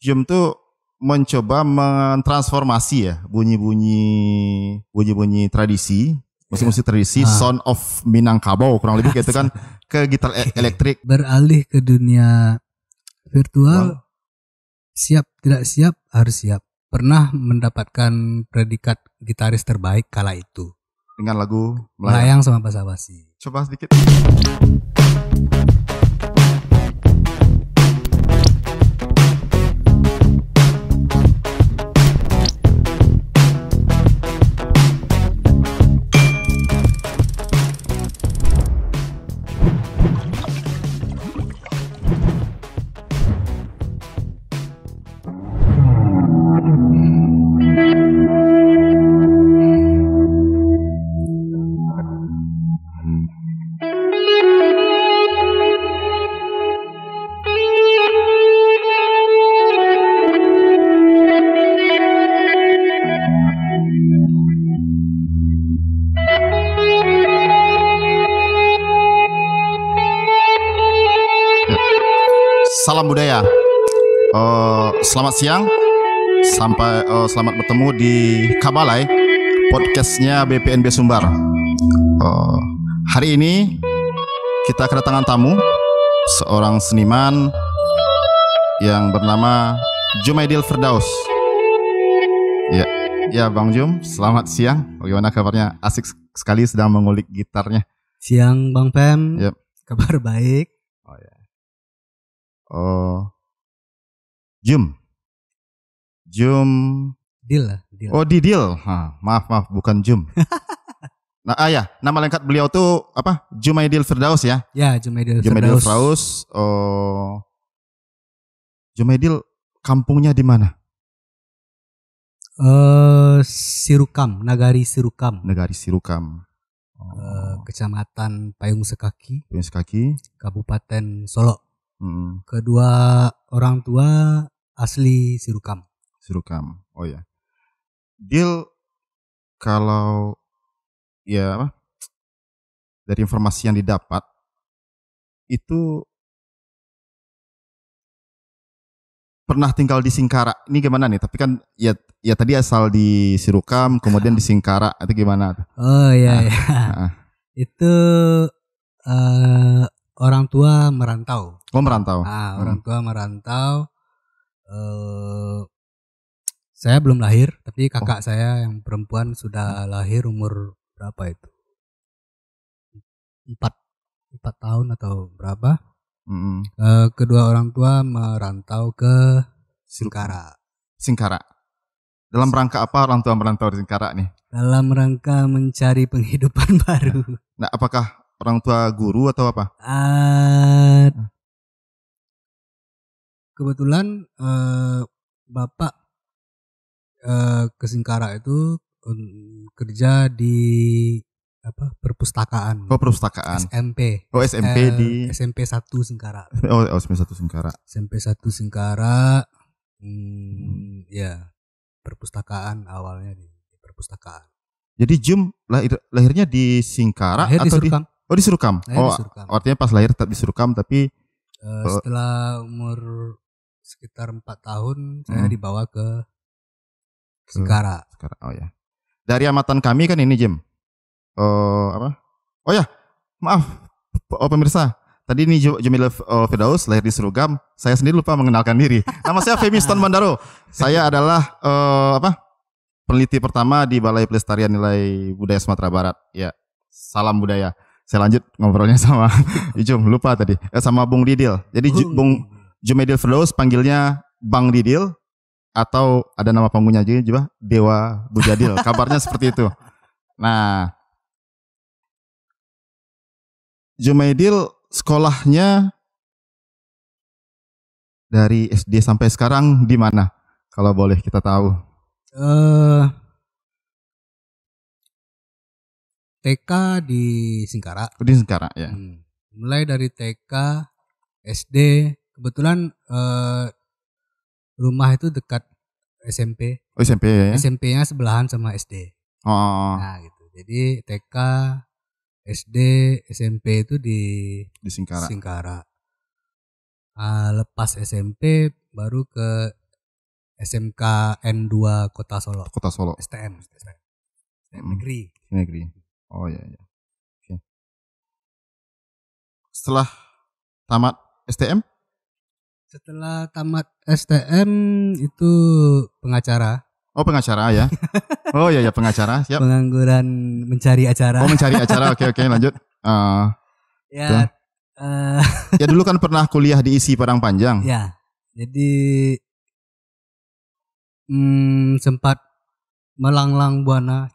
Jum tuh mencoba mentransformasi ya bunyi-bunyi tradisi, musik-musik tradisi, sound of Minangkabau kurang lebih gitu kan, ke gitar elektrik. Beralih ke dunia virtual, siap tidak siap harus siap. Pernah mendapatkan predikat gitaris terbaik kala itu. Dengan lagu Melayang sama Basa-Basi. Coba sedikit. Salam budaya. Selamat siang. Selamat bertemu di Kabalai, podcastnya BPNB Sumbar. Hari ini kita kedatangan tamu, seorang seniman yang bernama Jumaidil Firdaus. Ya Bang Jum, selamat siang. Bagaimana kabarnya? Asik sekali sedang mengulik gitarnya. Siang Bang Pem. Yep. Kabar baik. Jum. Dil. Oh, Didil. Maaf, bukan Jum. Nama lengkap beliau tuh apa? Jumaidil Firdaus ya? Ya, Jumaidil Firdaus. Jumaidil kampungnya di mana? Sirukam, Nagari Sirukam. Kecamatan Payung Sekaki, Kabupaten Solok. Kedua orang tua asli Sirukam. Oh ya. Dil, kalau dari informasi yang didapat itu pernah tinggal di Singkara. Ini gimana nih? Tapi kan ya tadi asal di Sirukam, kemudian di Singkara, itu gimana? Oh iya. Itu orang tua merantau. Orang tua merantau. Saya belum lahir, tapi kakak saya yang perempuan sudah lahir umur berapa itu? 4 tahun atau berapa? Kedua orang tua merantau ke Singkara. Dalam rangka apa orang tua merantau di Singkara nih? Dalam rangka mencari penghidupan baru. Nah, apakah orang tua guru atau apa? Kebetulan bapak ke Singkara itu kerja di perpustakaan. Perpustakaan. SMP. SMP di SMP 1 Singkara. SMP 1 Singkara. SMP 1 Singkara. Ya, perpustakaan awalnya di perpustakaan. Jadi Jum lahirnya di Singkara lahir atau di Sirukam? Di Sirukam. Di Sirukam. Artinya pas lahir tetap di Sirukam, tapi setelah umur sekitar 4 tahun saya dibawa ke Singkara. Oh ya. Dari amatan kami kan ini Jim. Maaf pemirsa. Tadi ini Jumaidil Firdaus lahir di Sirukam. Saya sendiri lupa mengenalkan diri. Nama saya Femi Ston Bandaro. Saya adalah peneliti pertama di Balai Pelestarian Nilai Budaya Sumatera Barat. Ya, salam budaya. Saya lanjut ngobrolnya sama Jum, lupa tadi. Sama Bung Didil. Jadi Bung Jumaidil Firdaus panggilnya Bang Didil, atau ada nama panggungnya juga Dewa Bujadil. Kabarnya seperti itu. Nah, Jumaidil sekolahnya dari SD sampai sekarang di mana? Kalau boleh kita tahu. TK di Singkara. Di Singkara ya. Mulai dari TK, SD, kebetulan rumah itu dekat SMP. Oh, SMP ya. SMP-nya sebelahan sama SD. Nah, gitu. Jadi TK, SD, SMP itu di Singkara. Lepas SMP baru ke SMK N2 Kota Solo. Kota Solo. STM negeri. Negeri. Oh iya. Oke. Setelah tamat STM? Setelah tamat STM itu pengacara. Oh pengacara ya. Oh iya pengacara. Siap. Pengangguran mencari acara. Oh mencari acara. Oke lanjut. Ya. Ya dulu kan pernah kuliah di ISI Padang Panjang. Ya. Jadi sempat melanglang buana.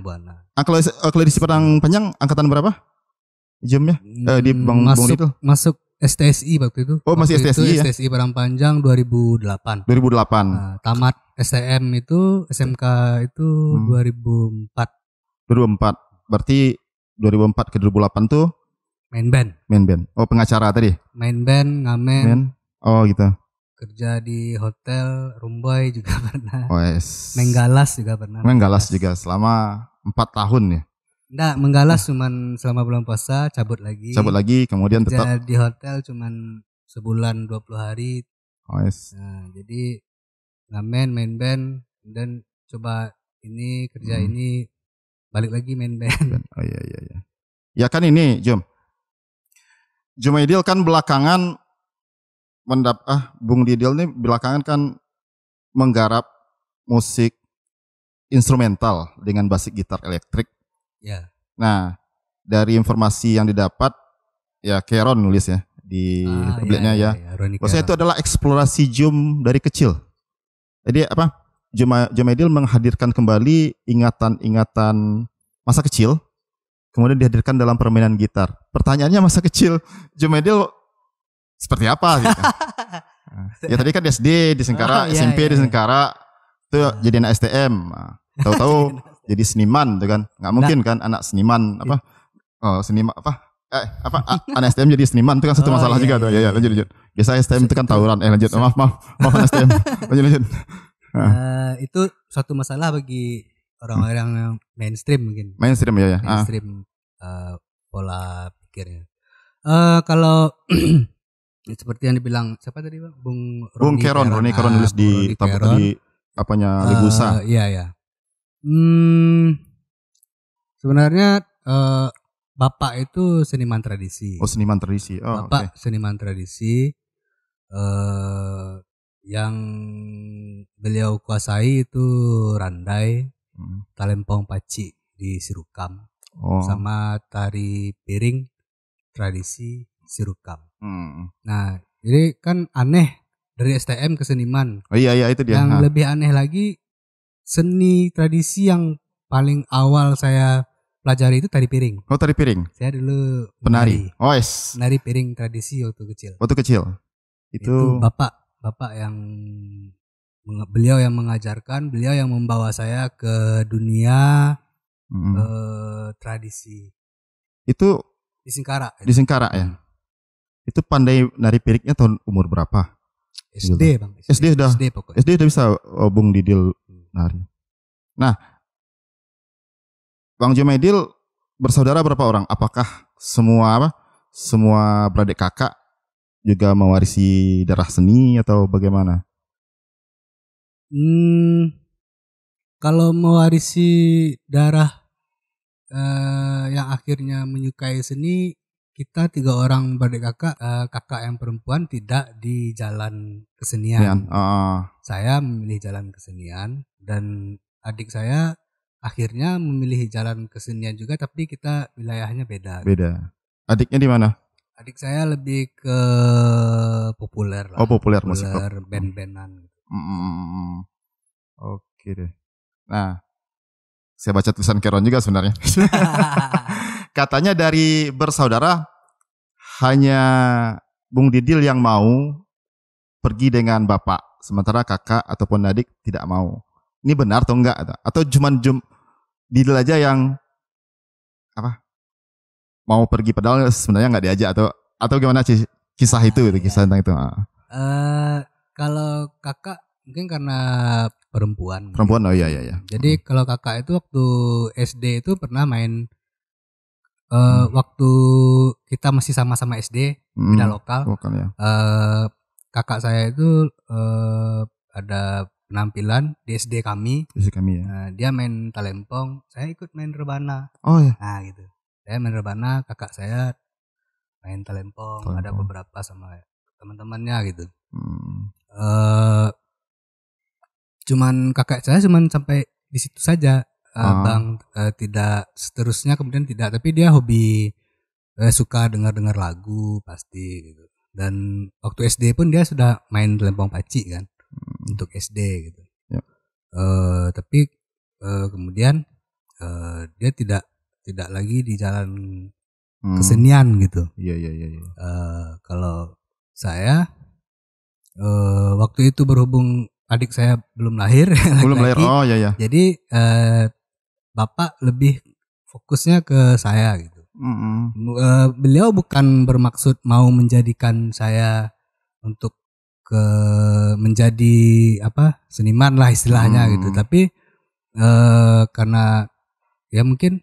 Buana. Kalau di ISI Padang Panjang angkatan berapa? Jamnya? Di Bang itu. Masuk STSI waktu itu. Oh masih STSI ya? STSI Padang Panjang 2008. 2008. Nah, tamat STM itu SMK itu 2004. 2004. Berarti 2004 ke 2008 tuh main band. Oh pengacara tadi. Main band, ngamen. Oh gitu. Kerja di hotel, Rumbai juga pernah. Oh yes. Menggalas juga pernah. Menggalas juga selama 4 tahun ya. Enggak, menggalas cuman selama bulan puasa, cabut lagi, kemudian kerja tetap di hotel cuman sebulan 20 hari. Oh yes. Nah, jadi ngamen, main band, dan coba ini kerja ini, balik lagi main band. Oh iya. Ya kan ini Jumaidil kan belakangan Bung Didil nih belakangan kan menggarap musik instrumental dengan basis gitar elektrik. Ya. Nah, dari informasi yang didapat ya Keron nulis ya di publiknya ya. Maksudnya itu adalah eksplorasi Jum dari kecil. Jadi Jumaidil menghadirkan kembali ingatan-ingatan masa kecil, kemudian dihadirkan dalam permainan gitar. Pertanyaannya masa kecil Jumaidil seperti apa gitu. Ya tadi kan SD di Sengkara, SMP di Sengkara, itu jadi anak STM. Tahu-tahu jadi seniman tuh kan. Nggak mungkin kan anak seniman anak STM jadi seniman itu kan satu masalah juga tuh. Ya lanjut. Biasa STM itu kan tawuran. Lanjut. Maaf anak STM. Lanjut. Itu suatu masalah bagi orang-orang yang mainstream mungkin. Mainstream ya. Mainstream pola pikirnya. Kalau seperti yang dibilang siapa tadi Bang? Bung Keron nulis di apanya Legusa. Iya. Sebenarnya Bapak itu seniman tradisi. Oh seniman tradisi. Oh, Bapak seniman tradisi yang beliau kuasai itu randai, talempong paci di Sirukam, sama tari piring tradisi Sirukam. Nah, jadi kan aneh dari STM ke seniman. Oh iya itu dia. Yang lebih aneh lagi, seni tradisi yang paling awal saya pelajari itu tari piring. Oh tari piring. Saya dulu penari. Oh yes. Penari piring tradisi waktu kecil. Itu bapak yang beliau yang mengajarkan, beliau yang membawa saya ke dunia tradisi. Itu di Singkara. Di Singkara ya. Itu pandai nari piriknya tahun umur berapa? SD Bang. SD udah bisa Bung Didil nari. Nah, Bang Jumaidil bersaudara berapa orang? Apakah semua beradik kakak juga mewarisi darah seni atau bagaimana? Kalau mewarisi darah yang akhirnya menyukai seni, kita 3 orang beradik kakak. Kakak yang perempuan tidak di jalan kesenian. Saya memilih jalan kesenian dan adik saya akhirnya memilih jalan kesenian juga, tapi kita wilayahnya beda. Adiknya di mana? Adik saya lebih ke populer lah. Populer musik band-bandan. Oke deh. Nah, saya baca tulisan Keron juga sebenarnya. Katanya dari bersaudara hanya Bung Didil yang mau pergi dengan bapak, sementara kakak ataupun adik tidak mau. Ini benar atau enggak? Atau cuman Didil aja yang mau pergi padahal sebenarnya nggak diajak atau gimana kisah itu kisah tentang itu? Kalau kakak mungkin karena perempuan. Oh iya. Jadi kalau kakak itu waktu SD itu pernah main waktu kita masih sama-sama SD beda lokal. Ya. Kakak saya itu ada penampilan di SD kami. Jadi kami ya. Nah, dia main talempong, saya ikut main rebana. Oh ya. Nah gitu. Saya main rebana, kakak saya main talempong. Ada beberapa sama teman-temannya gitu. Cuman kakak saya cuman sampai di situ saja. Bang tidak seterusnya kemudian tidak, tapi dia hobi suka dengar lagu pasti gitu. Dan waktu SD pun dia sudah main lempong paci kan untuk SD gitu. Ya. Tapi kemudian dia tidak lagi di jalan kesenian gitu. Iya. Kalau saya waktu itu berhubung adik saya belum lahir, belum lahir. Oh iya. Jadi bapak lebih fokusnya ke saya gitu. Beliau bukan bermaksud mau menjadikan saya untuk menjadi seniman lah istilahnya gitu, tapi karena ya mungkin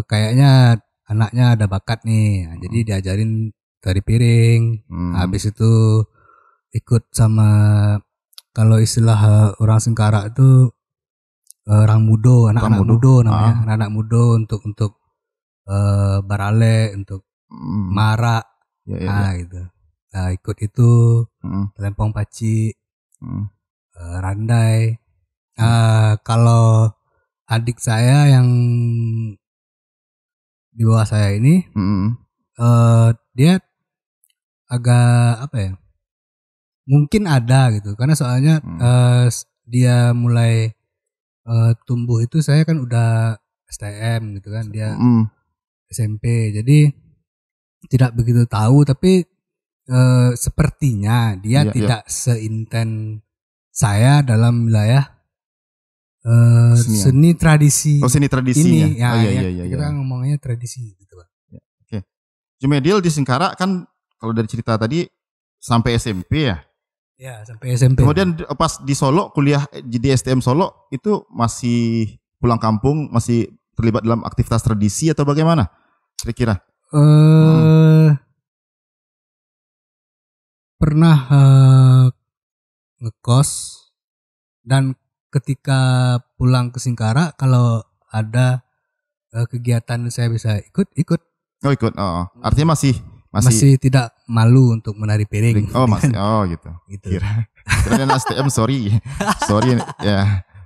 kayaknya anaknya ada bakat nih, jadi diajarin tari piring. Habis itu ikut sama, kalau istilah orang Singkara itu orang mudo, anak-anak mudo namanya, anak-anak mudo untuk barale, untuk marak, gitu. Nah, ikut itu lempong paci, randai. Kalau adik saya yang di bawah saya ini, dia agak mungkin ada gitu, karena soalnya dia mulai tumbuh itu saya kan udah STM gitu kan, dia SMP, jadi tidak begitu tahu, tapi sepertinya dia tidak seinten saya dalam wilayah seni tradisi. Seni tradisi ini ya. Kita ngomongnya tradisi gitu Pak. Oke. Jumedil di Singkara kan kalau dari cerita tadi sampai SMP ya? Ya, sampai SMP. Kemudian pas di Solo kuliah di STM Solo itu masih pulang kampung, masih terlibat dalam aktivitas tradisi atau bagaimana? Kira-kira? Pernah ngekos, dan ketika pulang ke Singkara kalau ada kegiatan saya bisa ikut. Oh ikut. Artinya masih tidak malu untuk menari piring. Oh masih. Oh gitu. Kira STM sorry ya. Sorry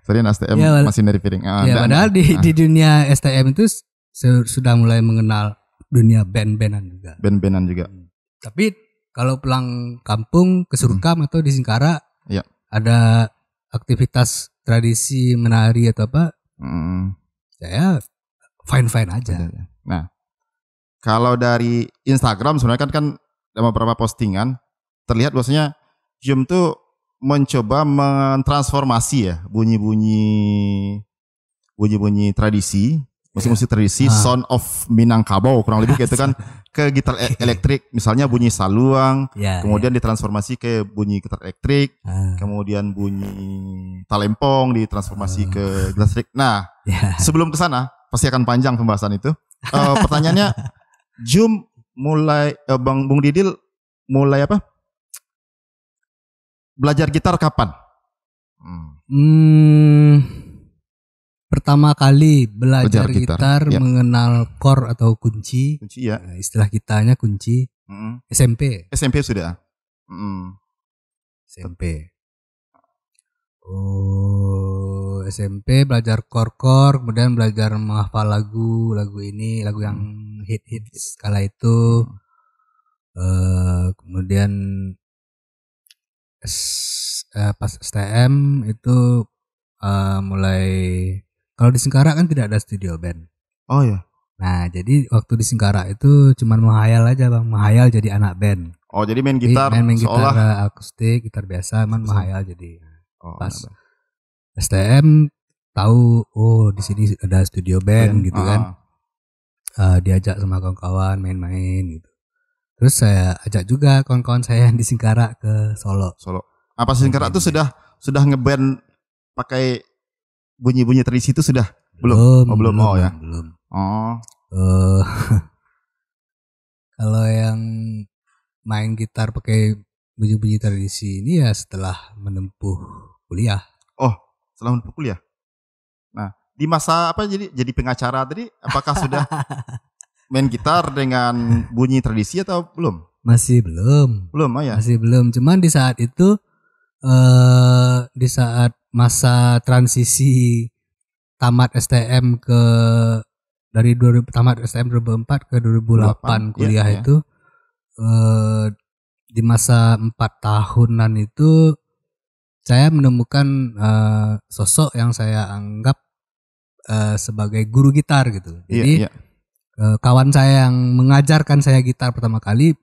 STM masih menari piring. Padahal di dunia STM itu sudah mulai mengenal dunia band-bandan juga. Tapi kalau pulang kampung ke Surkam atau di Singkara, ada aktivitas tradisi menari atau apa, saya fine aja. Nah, kalau dari Instagram sebenarnya kan dalam beberapa postingan terlihat bahwasanya Jum tuh mencoba mentransformasi ya bunyi-bunyi tradisi, musik-musik tradisi, Sound of Minangkabau kurang lebih gitu kan, ke gitar elektrik, misalnya bunyi saluang, kemudian ditransformasi ke bunyi gitar elektrik, kemudian bunyi talempong ditransformasi ke gitar elektrik. Nah, sebelum ke sana pasti akan panjang pembahasan itu. Pertanyaannya, Jum mulai Bung Didil mulai belajar gitar kapan? Pertama kali belajar gitar mengenal chord atau kunci ya. Istilah kitanya kunci. SMP sudah. SMP. SMP belajar chord, kemudian belajar menghafal lagu yang hit kala itu. Kemudian pas STM itu mulai, kalau di Singkara kan tidak ada studio band. Oh ya. Nah, jadi waktu di Singkara itu cuman menghayal aja Bang, menghayal jadi anak band. Oh, jadi main gitar gitar akustik, gitar biasa, menghayal jadi. Pas STM tahu, di sini ada studio band gitu kan. Diajak sama kawan-kawan main-main gitu. Terus saya ajak juga kawan-kawan saya yang di Singkara ke Solo. Apa Singkara itu sudah ngeband pakai bunyi-bunyi tradisi itu sudah? Belum. Belum. Kalau yang main gitar pakai bunyi-bunyi tradisi ini ya setelah menempuh kuliah. Oh, setelah menempuh kuliah. Nah, di masa apa jadi pengacara tadi, apakah sudah main gitar dengan bunyi tradisi atau belum? Masih belum. Belum, oh ya. Masih belum. Cuman di saat itu di saat masa transisi tamat STM dari tamat STM 2004 ke 2008 kuliah iya. itu di masa 4 tahunan itu saya menemukan sosok yang saya anggap sebagai guru gitar gitu. Jadi iya. Kawan saya yang mengajarkan saya gitar pertama kali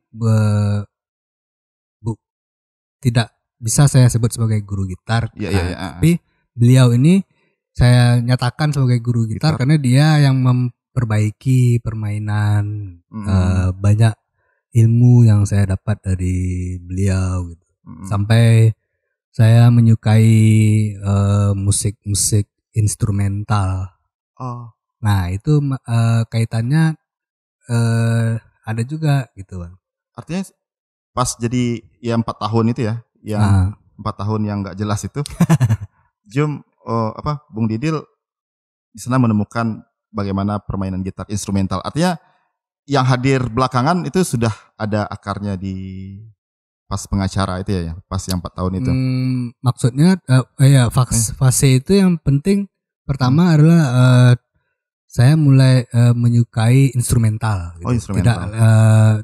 tidak bisa saya sebut sebagai guru gitar. Tapi beliau ini saya nyatakan sebagai guru gitar karena dia yang memperbaiki permainan, banyak ilmu yang saya dapat dari beliau gitu. Sampai saya menyukai musik-musik instrumental. Oh. Nah, itu kaitannya ada juga gitu, Bang. Artinya pas jadi ya 4 tahun itu ya, yang 4 tahun yang nggak jelas itu, Bung Didil di sana menemukan bagaimana permainan gitar instrumental. Artinya yang hadir belakangan itu sudah ada akarnya di pas pengacara itu ya, pas yang 4 tahun itu. Maksudnya fase itu yang penting pertama adalah saya mulai menyukai instrumental. Gitu. Oh, instrumental.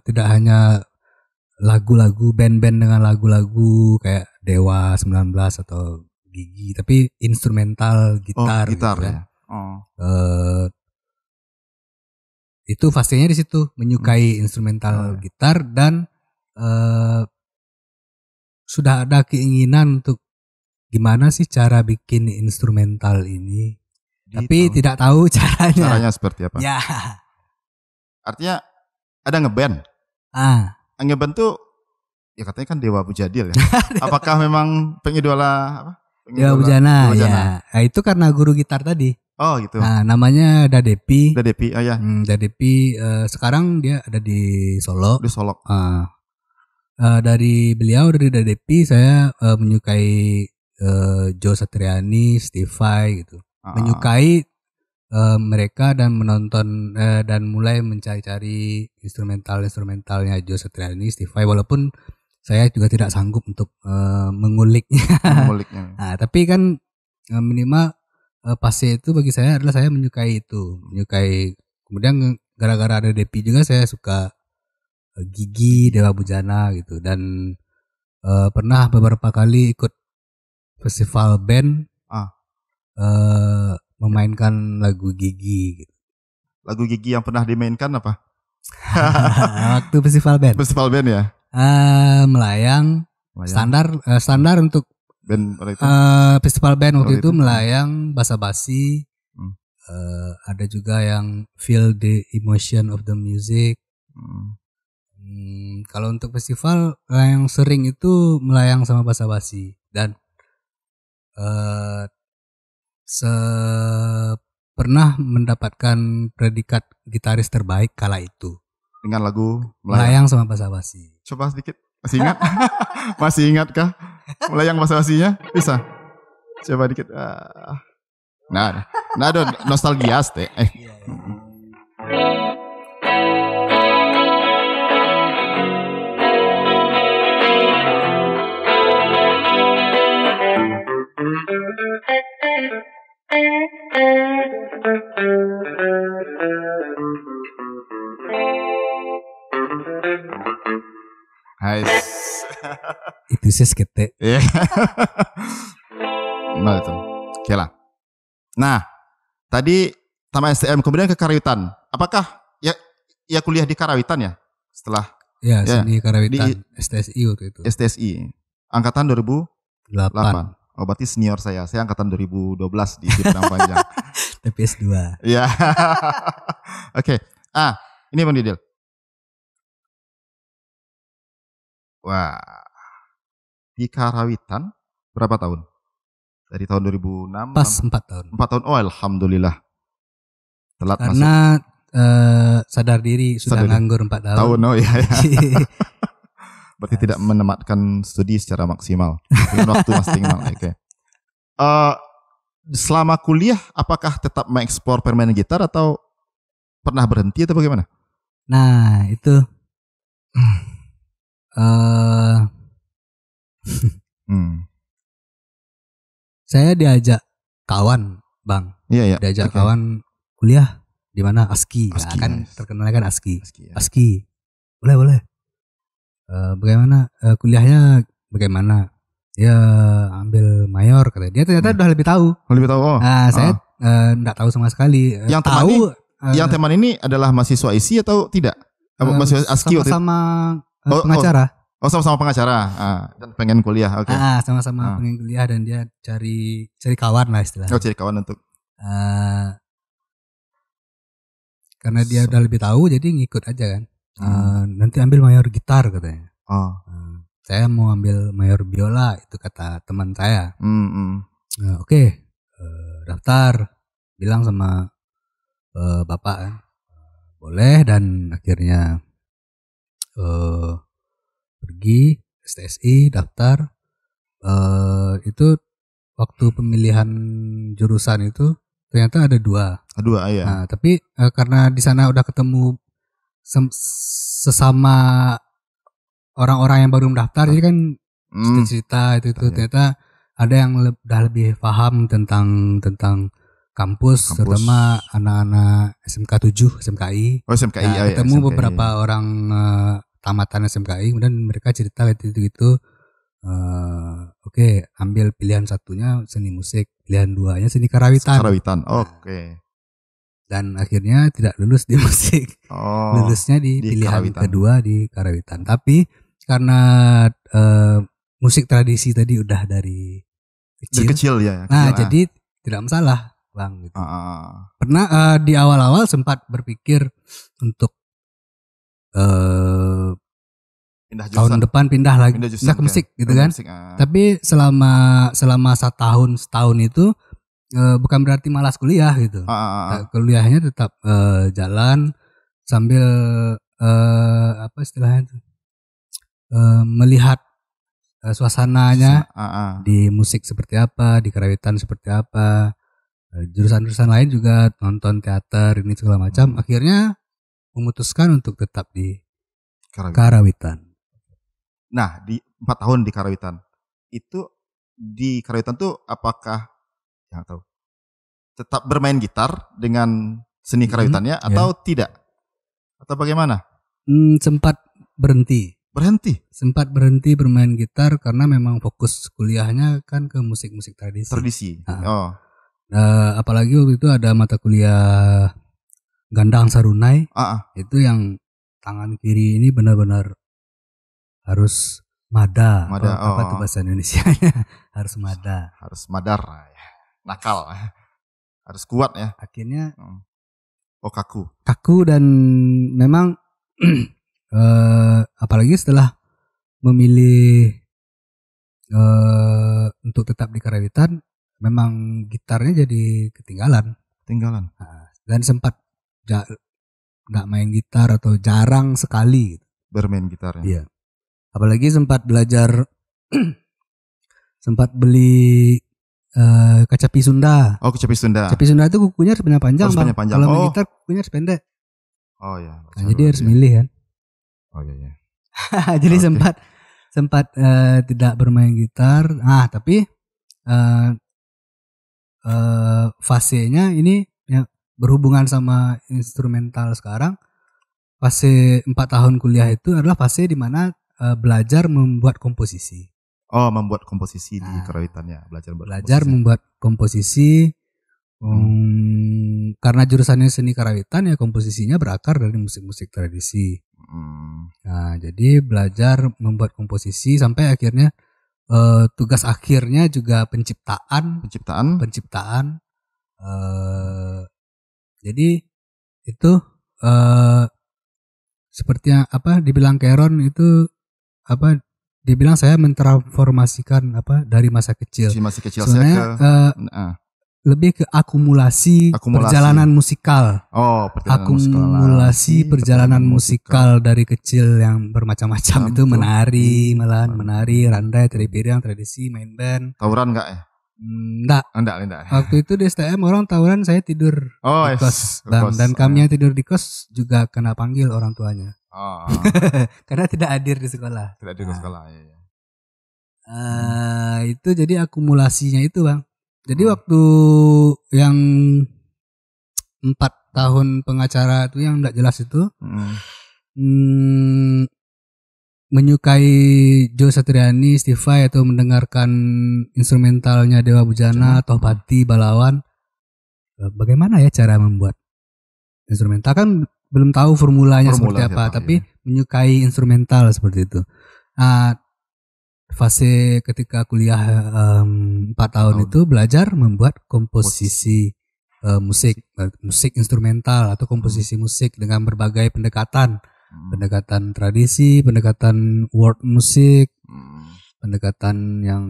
Tidak hanya lagu-lagu band-band dengan lagu-lagu kayak Dewa 19 atau Gigi, tapi instrumental gitar. Gitar gitu, ya. Oh. Itu fasenya di situ menyukai instrumental gitar dan sudah ada keinginan untuk gimana sih cara bikin instrumental ini. Tapi tidak tahu caranya. Caranya seperti apa? Ya. Artinya ada ngeband. Ngeband tuh ya katanya kan Dewa Bujadil ya. Apakah memang pengidola apa? Dewa Bujana ya. Nah, itu karena guru gitar tadi. Oh gitu. Nah, namanya Dadepi. Dadepi, oh ya. Dadepi sekarang dia ada di Solo. Di Solo. Dari Dadepi saya menyukai Joe Satriani, Steve Vai gitu. Menyukai mereka dan menonton dan mulai mencari-cari instrumentalnya Joe Satriani, Steve Vai, walaupun saya juga tidak sanggup untuk menguliknya. Nah, tapi kan minimal fase itu bagi saya adalah saya menyukai itu, kemudian gara-gara ada Depi juga saya suka Gigi, Dewa Bujana gitu, dan pernah beberapa kali ikut festival band memainkan lagu Gigi gitu. Lagu Gigi yang pernah dimainkan apa? Waktu festival band. Festival band ya? Melayang. Standar untuk band festival band waktu itu melayang, basa-basi. Ada juga yang feel the emotion of the music. Kalau untuk festival yang sering itu melayang sama basa-basi dan pernah mendapatkan predikat gitaris terbaik kala itu dengan lagu melayang sama basa-basi. Coba sedikit, masih ingat? Masih ingat kah melayang basa-basinya? Bisa? Coba dikit. Nah ada nostalgia teh. Hai. Itu sih skete. Iya. Nah itu. Oke lah. Nah, tadi tamat STM kemudian ke Karawitan. Apakah ya kuliah di Karawitan ya? Setelah seni Karawitan di STSI waktu itu. STSI. Angkatan 2008. Oh, berarti senior saya. Saya angkatan 2012 di Padang Panjang. TPS 2. Iya. Oke. Ini Bang Didil. Wah. Di Karawitan berapa tahun? Dari tahun 2006. Pas 4 tahun. 4 tahun. Oh, alhamdulillah. Telat karena sadar diri sudah nganggur 4 tahun. Oh iya. Berarti tidak menematkan studi secara maksimal dengan waktu maksimal. Oke. Selama kuliah, apakah tetap mengeksplor permainan gitar atau pernah berhenti atau bagaimana? Nah itu saya diajak kawan, Bang. Iya. Diajak kawan kuliah di mana ASKI. Nah, kan terkenal kan ASKI. ASKI. Boleh. Bagaimana kuliahnya bagaimana? Ya ambil mayor katanya. Dia ternyata udah lebih tahu. Nah, saya enggak tahu sama sekali. Yang tahu yang teman ini adalah mahasiswa ISI atau tidak? Mahasiswa ASKI sama pengacara. Sama-sama pengacara. Dan pengen kuliah. Oke. Sama-sama pengen kuliah dan dia cari kawan lah istilahnya. Cari kawan untuk karena dia udah lebih tahu jadi ngikut aja kan. Nanti ambil mayor gitar katanya. Saya mau ambil mayor biola itu kata teman saya. Oke. Daftar, bilang sama bapak kan. Boleh, dan akhirnya pergi STSI daftar. Itu waktu pemilihan jurusan itu ternyata ada dua ya. Nah, tapi karena di sana udah ketemu sesama orang-orang yang baru mendaftar, jadi kan cerita itu ternyata ada yang udah lebih paham tentang kampus, terutama anak-anak SMK 7, SMKI. SMKI. Nah, ketemu beberapa orang tamatan SMKI, kemudian mereka cerita gitu. Oke, ambil pilihan satunya seni musik, pilihan duanya seni karawitan. Oke. Dan akhirnya tidak lulus di musik. Lulusnya di pilihan kedua di karawitan. Tapi karena musik tradisi tadi udah dari kecil ya. Nah, jadi tidak masalah, Bang. Gitu. Pernah di awal-awal sempat berpikir untuk tahun depan pindah ke musik gitu kan. Tapi selama setahun itu bukan berarti malas kuliah gitu. Kuliahnya tetap jalan sambil apa istilahnya itu? Melihat suasananya di musik seperti apa, di karawitan seperti apa, jurusan-jurusan lain juga nonton teater ini segala macam. Akhirnya memutuskan untuk tetap di karawitan. Nah, di 4 tahun di karawitan itu, di karawitan tuh apakah yang tahu tetap bermain gitar dengan seni karawitannya atau tidak, atau bagaimana? Sempat berhenti bermain gitar karena memang fokus kuliahnya kan ke musik tradisi. Apalagi waktu itu ada mata kuliah Gandang Sarunai. Itu yang tangan kiri ini benar-benar harus mada. Apa tuh bahasa Indonesianya? Harus mada. Harus madar. Nakal. Harus kuat ya. Akhirnya kaku dan memang apalagi setelah memilih untuk tetap di karawitan, memang gitarnya jadi ketinggalan. Dan sempat nggak main gitar atau jarang sekali bermain gitar ya. Iya. Apalagi sempat belajar sempat beli kacapi Sunda. Kacapi Sunda. Kacapi Sunda itu kukunya harus panjang, Bang. Kalau main gitar kukunya harus pendek. Ya. Nah, jadi harus milih kan. Iya. Jadi sempat tidak bermain gitar. Tapi fasenya ini ya, berhubungan sama instrumental sekarang. Fase 4 tahun kuliah itu adalah fase di mana belajar membuat komposisi. Membuat komposisi di karawitannya, belajar membuat komposisi. Karena jurusannya seni karawitan ya, komposisinya berakar dari musik-musik tradisi. Nah, jadi belajar membuat komposisi sampai akhirnya tugas akhirnya juga penciptaan. Jadi itu seperti yang dibilang Keron itu dibilang saya mentransformasikan dari masa kecil. Masih kecil sebenarnya saya lebih ke akumulasi perjalanan musikal. Oh, akumulasi perjalanan musikal dari kecil yang bermacam-macam itu menari, malahan menari, randai, tari piring, tradisi, main band. Tawuran enggak ya? Enggak. Waktu itu di STM orang tawuran, saya tidur di kos, dan kami yang tidur di kos juga kena panggil orang tuanya. Karena tidak hadir di sekolah. Tidak hadir di sekolah, ya. Itu jadi akumulasinya itu, Bang. Jadi waktu yang 4 tahun pengacara itu yang enggak jelas itu, menyukai Joe Satriani, Stify, atau mendengarkan instrumentalnya Dewa Bujana, Tohpati, Balawan. Bagaimana ya cara membuat instrumental? Kan belum tahu formulanya seperti apa, tapi menyukai instrumental seperti itu. Fase ketika kuliah 4 tahun itu belajar membuat komposisi musik instrumental atau komposisi musik dengan berbagai pendekatan. Pendekatan tradisi, pendekatan world musik, pendekatan yang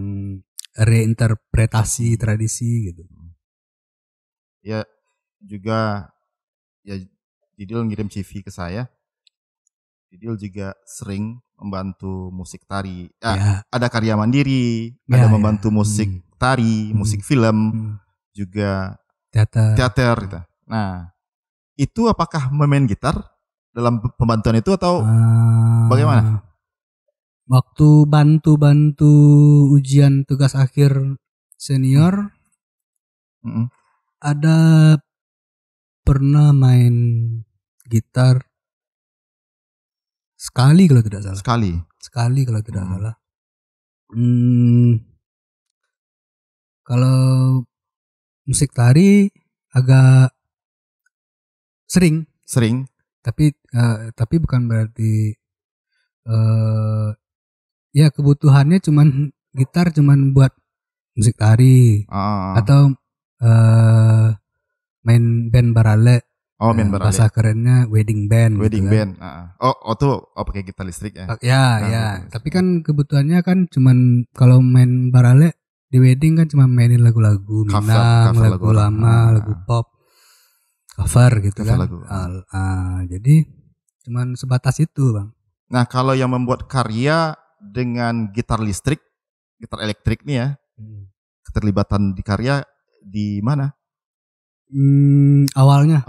reinterpretasi tradisi gitu. Ya juga ya Didil ngirim CV ke saya. Didil juga sering membantu musik tari. Ada karya mandiri, ada membantu musik tari, musik film, juga teater gitu. Nah, itu apakah memain gitar dalam pembantuan itu atau bagaimana? Waktu bantu ujian tugas akhir senior, ada pernah main gitar sekali kalau tidak salah. Sekali kalau tidak salah. Kalau musik tari agak sering. Tapi bukan berarti ya kebutuhannya cuman gitar cuman buat musik tari atau main band barale. Main barale. Bahasa kerennya wedding band. Tuh pakai gitar listrik ya. Tapi kan kebutuhannya kan cuman kalau main barale di wedding kan cuma mainin lagu-lagu Minang, lagu lama, lagu pop. Cover gitu kan. Jadi cuman sebatas itu, Bang. Nah, kalau yang membuat karya dengan gitar listrik, gitar elektrik nih ya, keterlibatan di karya di mana? Awalnya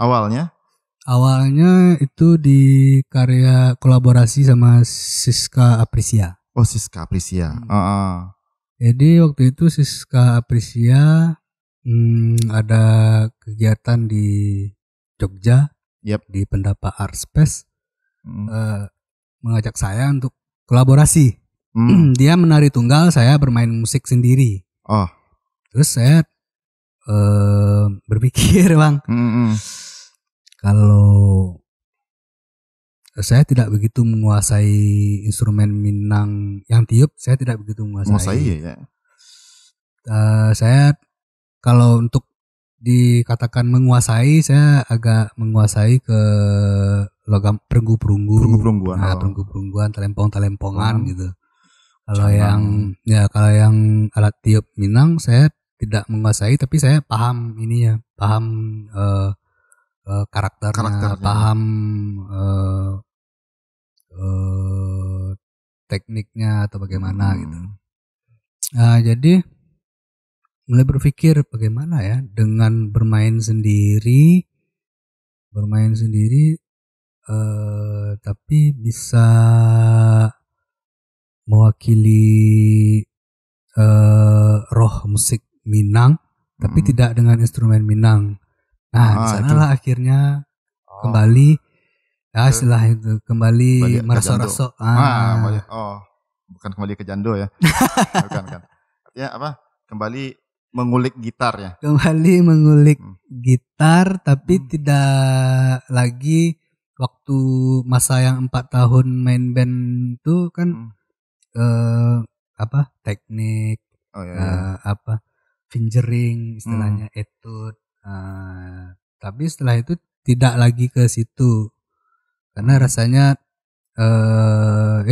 itu di karya kolaborasi sama Siska Aprisia. Siska Aprisia. Jadi waktu itu Siska Aprisia ada kegiatan di Jogja, di Pendapa Art Space, mengajak saya untuk kolaborasi. Dia menari tunggal, saya bermain musik sendiri. Terus saya berpikir, Bang, kalau saya tidak begitu menguasai instrumen Minang yang tiup, saya tidak begitu menguasai. Saya kalau untuk dikatakan menguasai, saya agak menguasai ke logam perunggu-perungguan, talempong-talempongan gitu. Kalau yang alat tiup Minang saya tidak menguasai, tapi saya paham karakternya, paham tekniknya atau bagaimana gitu. Jadi mulai berpikir bagaimana ya dengan bermain sendiri tapi bisa mewakili roh musik Minang tapi tidak dengan instrumen Minang. Di sanalah akhirnya kembali setelah itu kembali merasuk-rasuk. Bukan kembali ke jando ya. Bukan. Artinya apa? Kembali mengulik gitar ya. Kembali mengulik gitar, tapi tidak lagi waktu masa yang 4 tahun main band itu kan teknik, fingering istilahnya, etude. Tapi setelah itu tidak lagi ke situ karena rasanya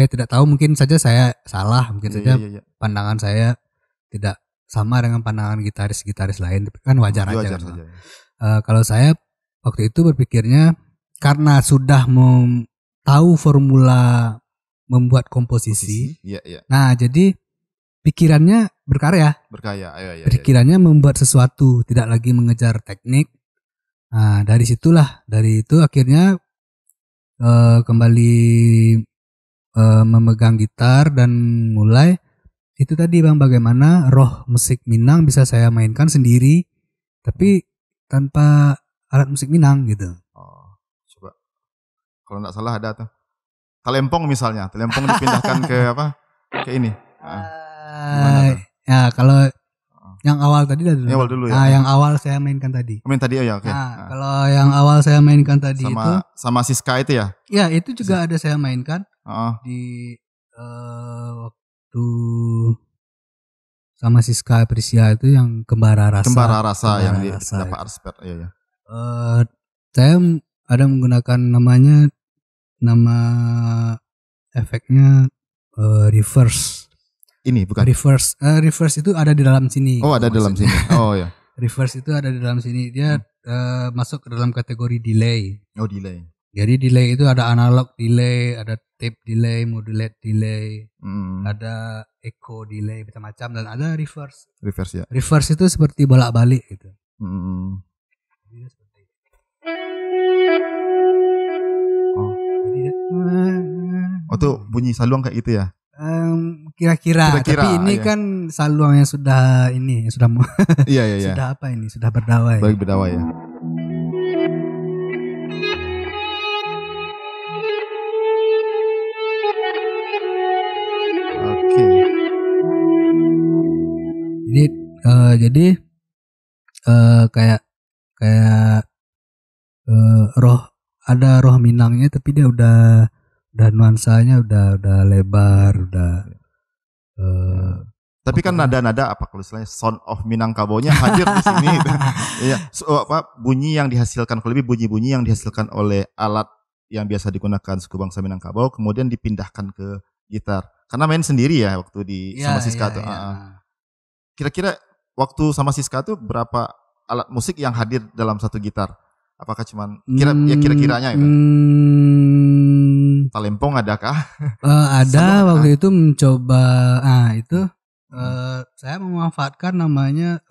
tidak tahu, mungkin saja saya salah, mungkin saja pandangan saya tidak sama dengan pandangan gitaris-gitaris lain, tapi kan wajar aja. Wajar kan. saja. Kalau saya waktu itu berpikirnya karena sudah tahu formula membuat komposisi. Iya, iya. Nah, jadi pikirannya berkarya. Berkarya. Iya. Pikirannya membuat sesuatu, tidak lagi mengejar teknik. Nah, dari itu akhirnya kembali memegang gitar dan mulai itu tadi Bang, bagaimana roh musik Minang bisa saya mainkan sendiri tapi tanpa alat musik Minang gitu. Oh, coba. Kalau nggak salah ada tuh. Talempong misalnya, talempong dipindahkan ke apa? Ke ini. Ya kalau yang awal tadi dulu. Yang awal dulu ya. Nah, yang awal saya mainkan tadi. Main tadi ya, oke. Nah, kalau yang awal saya mainkan tadi sama Siska itu ya? Ya, itu juga ada saya mainkan di waktu sama Siska Aprisia itu yang Kembara Rasa yang di Pak Arspet, iya. Saya ada menggunakan nama efeknya reverse. Ini bukan reverse itu ada di dalam sini. Oh, ada di dalam sini. Oh ya. Reverse itu ada di dalam sini. Dia masuk ke dalam kategori delay. Oh, delay. Jadi delay itu ada analog delay, ada tape delay, modulate delay, ada echo delay macam-macam, dan ada reverse. Reverse ya. Reverse itu seperti bolak-balik gitu. Oh tuh bunyi saluang kayak gitu ya? Kira-kira. Tapi ini kan saluang yang sudah iya. Sudah apa ini? Sudah berdawai. Baik berdawai ya. Oke. Jadi kayak ada roh Minangnya, tapi dia udah nuansanya udah lebar, tapi kan nada-nada apa kalau istilahnya sound of Minangkabau-nya hadir di sini. Iya, bunyi yang dihasilkan, kalau lebih bunyi-bunyi yang dihasilkan oleh alat yang biasa digunakan suku bangsa Minangkabau kemudian dipindahkan ke gitar. Karena main sendiri ya waktu sama Siska tuh. Kira-kira waktu sama Siska tuh berapa alat musik yang hadir dalam satu gitar? Apakah cuman kira-kiranya itu? Talempong adakah? Ada waktu itu mencoba. Itu saya memanfaatkan namanya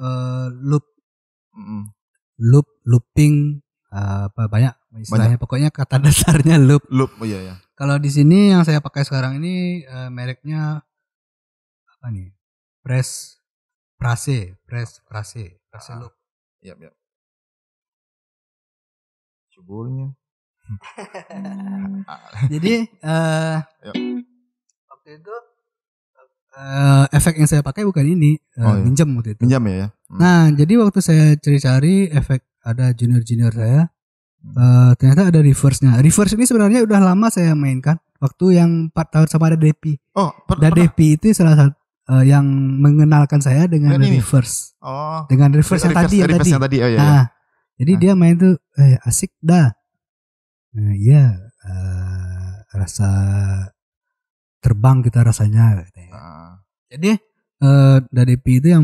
looping, banyak istilahnya, pokoknya kata dasarnya loop. Iya. Kalau di sini yang saya pakai sekarang ini mereknya apa nih? Prase loop. Iya. Cubulnya. Jadi waktu itu efek yang saya pakai bukan ini, minjem waktu itu. Minjem ya. Nah, jadi waktu saya cari-cari efek, ada junior saya, ternyata ada reverse-nya. Reverse ini sebenarnya udah lama saya mainkan. Waktu yang 4 tahun sama Dadepi. Dadepi itu salah satu yang mengenalkan saya dengan reverse. Dengan reverse yang tadi. Oh, iya. Nah, jadi dia main tuh asik dah. Nah, iya, rasa terbang kita rasanya. Jadi Dadepi itu yang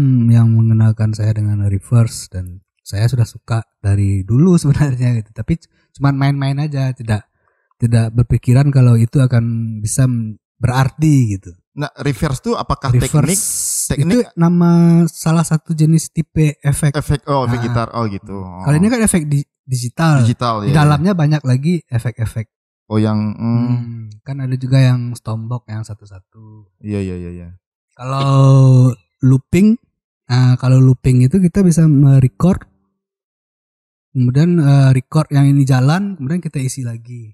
mengenalkan saya dengan reverse, dan saya sudah suka dari dulu sebenarnya gitu. Tapi cuma main-main aja, tidak berpikiran kalau itu akan bisa berarti gitu. Nah, reverse itu apakah teknik? Itu nama salah satu jenis tipe efek. Efek gitar. Oh gitu. Kalau ini kan efek digital. Di dalamnya banyak lagi efek-efek. Oh yang kan ada juga yang stombok yang satu-satu. Iya. Kalau looping itu kita bisa merecord, kemudian record yang ini jalan, kemudian kita isi lagi.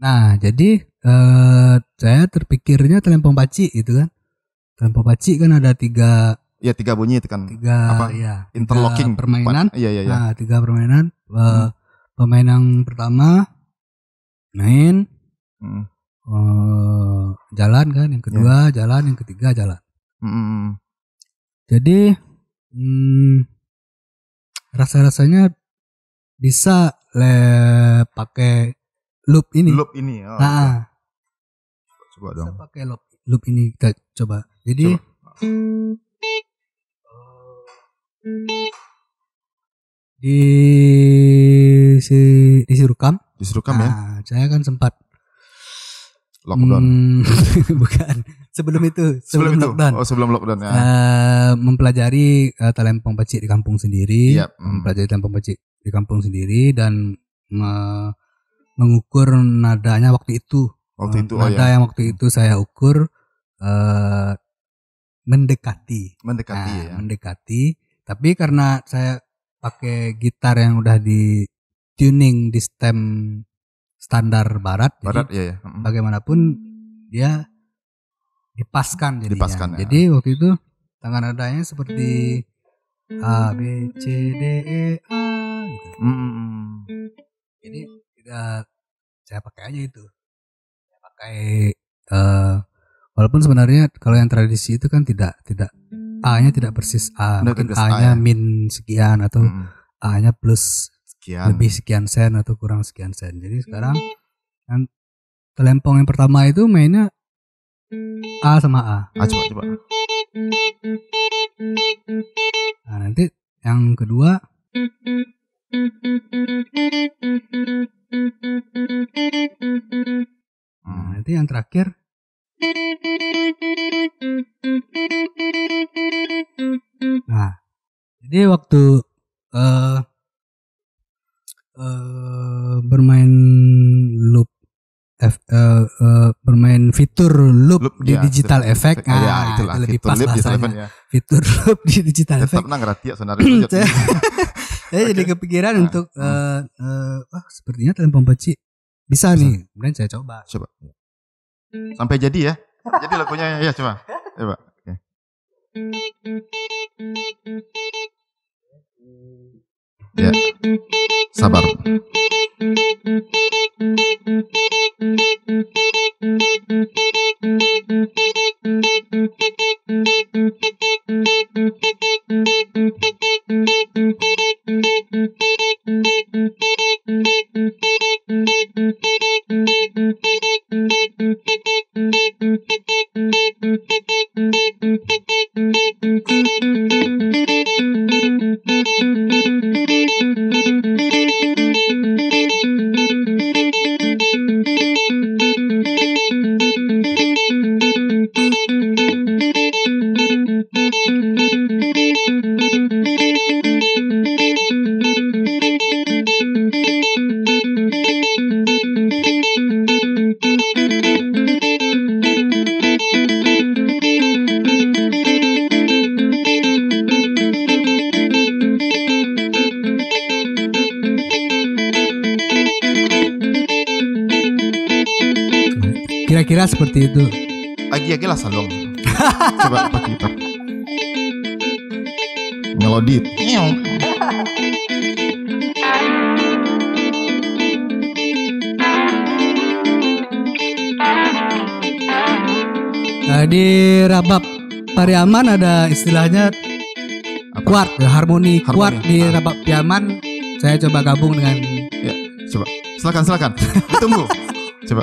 Nah, jadi saya terpikirnya telempong paci gitu kan. Telempong paci kan ada 3. Iya, 3 bunyi itu kan. 3 interlocking 3 permainan. Iya. Nah, 3 permainan. Pemain yang pertama main, jalan kan, yang kedua jalan, yang ketiga jalan. Jadi rasa-rasanya bisa pakai loop ini. Coba dong. Bisa pakai loop ini, kita coba. Jadi Di di Sirukam. Di Sirukam ya. Saya kan sempat Lockdown. Bukan. Sebelum itu. Sebelum lockdown. Oh, sebelum lockdown ya. Mempelajari talempong pecik di kampung sendiri. Yep. Mempelajari talempong pecik di kampung sendiri dan mengukur nadanya waktu itu. Nada yang waktu itu saya ukur mendekati. Ya. Mendekati. Tapi karena saya pakai gitar yang udah di tuning di stem standar barat jadi ya. Bagaimanapun dia dipaskan jadinya. Dipaskan, ya. Jadi waktu itu tangan nadanya seperti A B C D E A gitu. Jadi saya pakai aja itu. Saya pakai walaupun sebenarnya kalau yang tradisi itu kan tidak A-nya tidak persis A, mungkin A-nya min sekian atau A-nya plus sekian. Lebih sekian sen atau kurang sekian sen. Jadi sekarang kan telempong yang pertama itu mainnya A sama A. Coba. Nah, nanti yang kedua nanti yang terakhir nah, jadi waktu bermain loop bermain fitur loop di digital effect. Nah, itu lebih pas bahasanya. Fitur loop di digital effect. Saya jadi kepikiran untuk sepertinya telempong pecik bisa nih. Kemudian saya coba. Sampai jadi ya. Jadi lagunya ya coba. Oke. Ya. Sabar. Kira-kira seperti itu. Agi lah salong. Coba pakai gitar. Melodi. Di Rabab Pariaman ada istilahnya kuart, harmoni kuart di Rabab Pariaman. Saya coba gabung dengan. Ya, coba. Silakan. Ditunggu. Coba.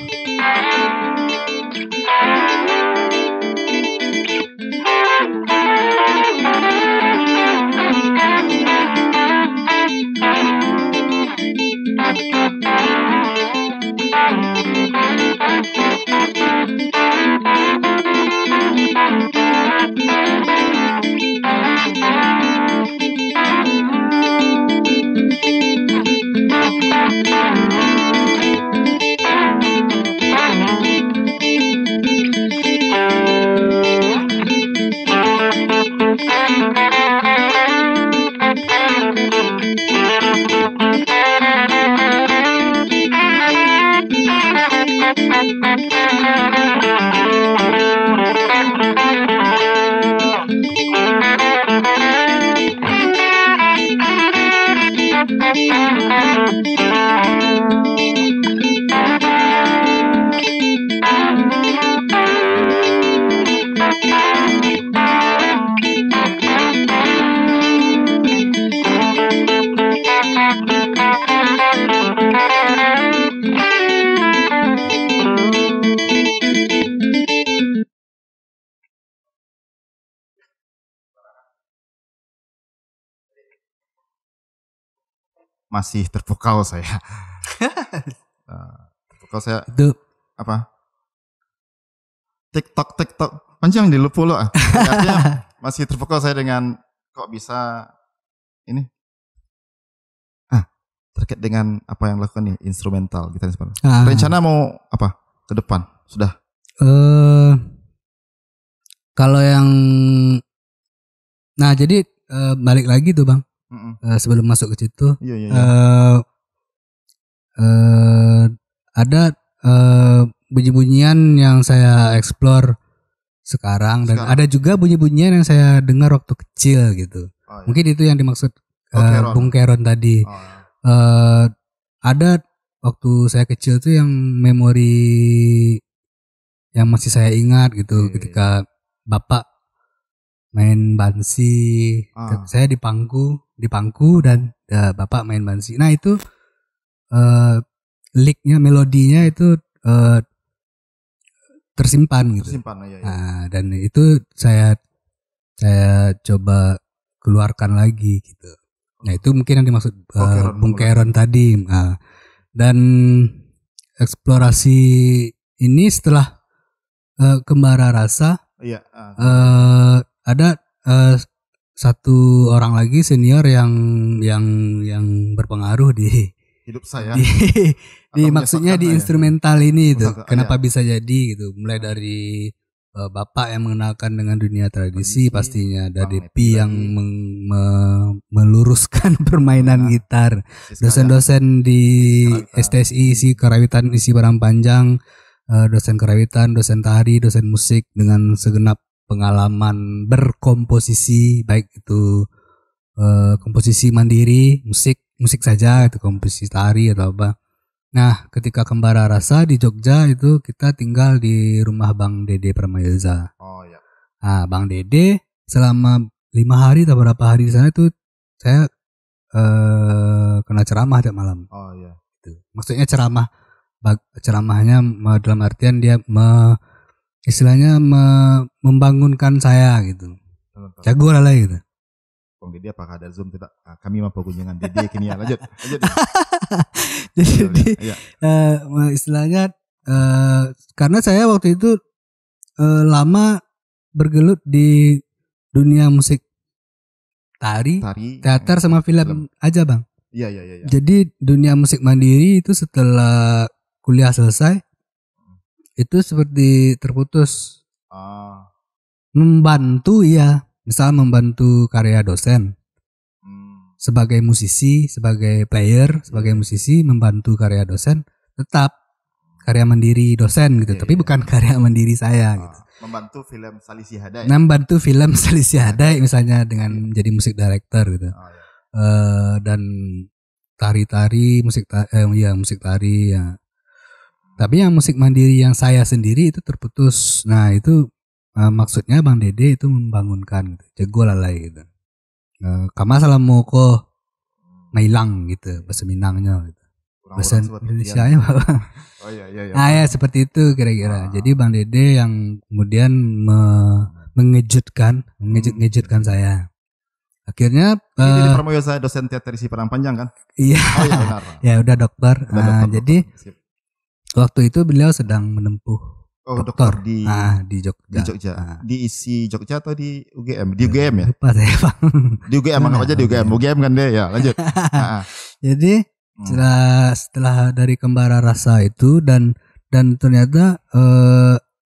masih terpukau saya. Terpukau saya Itu apa? TikTok panjang di lupa loh. Artinya masih terpukau saya dengan kok bisa ini terkait dengan apa yang lakukan nih instrumental gitaris baru. Rencana mau apa ke depan sudah? Kalau yang jadi balik lagi tuh Bang. Sebelum masuk ke situ, ada bunyi-bunyian yang saya explore sekarang dan ada juga bunyi-bunyian yang saya dengar waktu kecil gitu. Mungkin itu yang dimaksud Bung Keron tadi. Ada waktu saya kecil tuh yang memori yang masih saya ingat gitu ketika bapak main bansi, saya di pangku dan bapak main bansi. Nah itu licknya, melodinya itu tersimpan gitu. Nah, dan itu saya coba keluarkan lagi gitu. Nah itu mungkin yang dimaksud Bung Keron tadi. Dan eksplorasi ini setelah Kembara Rasa, ada satu orang lagi senior yang berpengaruh di hidup saya. Di maksudnya di instrumental ini itu. Kenapa bisa jadi gitu? Mulai dari bapak yang mengenalkan dengan dunia tradisi pastinya, dari Pi yang meluruskan permainan gitar, dosen-dosen di STSI isi karawitan isi Padang Panjang, dosen karawitan, dosen tari, dosen musik dengan segenap pengalaman berkomposisi, baik itu komposisi mandiri, musik saja, itu komposisi tari atau apa. Nah, ketika Kembara Rasa di Jogja itu kita tinggal di rumah Bang Dede Permayoza. Nah, Bang Dede selama 5 hari atau berapa hari di sana itu saya kena ceramah tiap malam. Gitu. Maksudnya ceramahnya dalam artian dia istilahnya membangunkan saya gitu. Jago lah gitu. Bang Dede apakah ada Zoom tidak? Kami mampu kunjungan Dede kini ya. Lanjut. Jadi istilahnya karena saya waktu itu lama bergelut di dunia musik tari, teater sama film aja Bang. Iya. Jadi dunia musik mandiri itu setelah kuliah selesai itu seperti terputus. Membantu misal membantu karya dosen. Sebagai musisi, sebagai player, sebagai musisi membantu karya dosen, tetap karya mandiri dosen gitu, tapi bukan karya mandiri saya gitu. Membantu film Salisi Hadai. Membantu film Salisi Hadai misalnya dengan jadi musik director gitu. Dan tari-tari, musik tari ya. Tapi yang musik mandiri yang saya sendiri itu terputus. Nah, itu maksudnya Bang Dede itu membangunkan gitu. Jago lalai gitu. Kama salam moko mailang gitu bahasa Minangnya gitu. Bahasa Indonesianya Bang. Iya. Nah, ya seperti itu kira-kira. Jadi Bang Dede yang kemudian mengejutkan saya. Akhirnya ini Permayoza dosen teater isi Padang Panjang kan? Iya. Benar. Ya udah dokter. Jadi waktu itu beliau sedang menempuh dokter di Jogja. Di isi Jogja atau di UGM? Di UGM ya? Lupa saya Bang. Di UGM anggap aja di UGM. UGM kan deh ya. Lanjut. Jadi setelah dari Kembara Rasa itu dan ternyata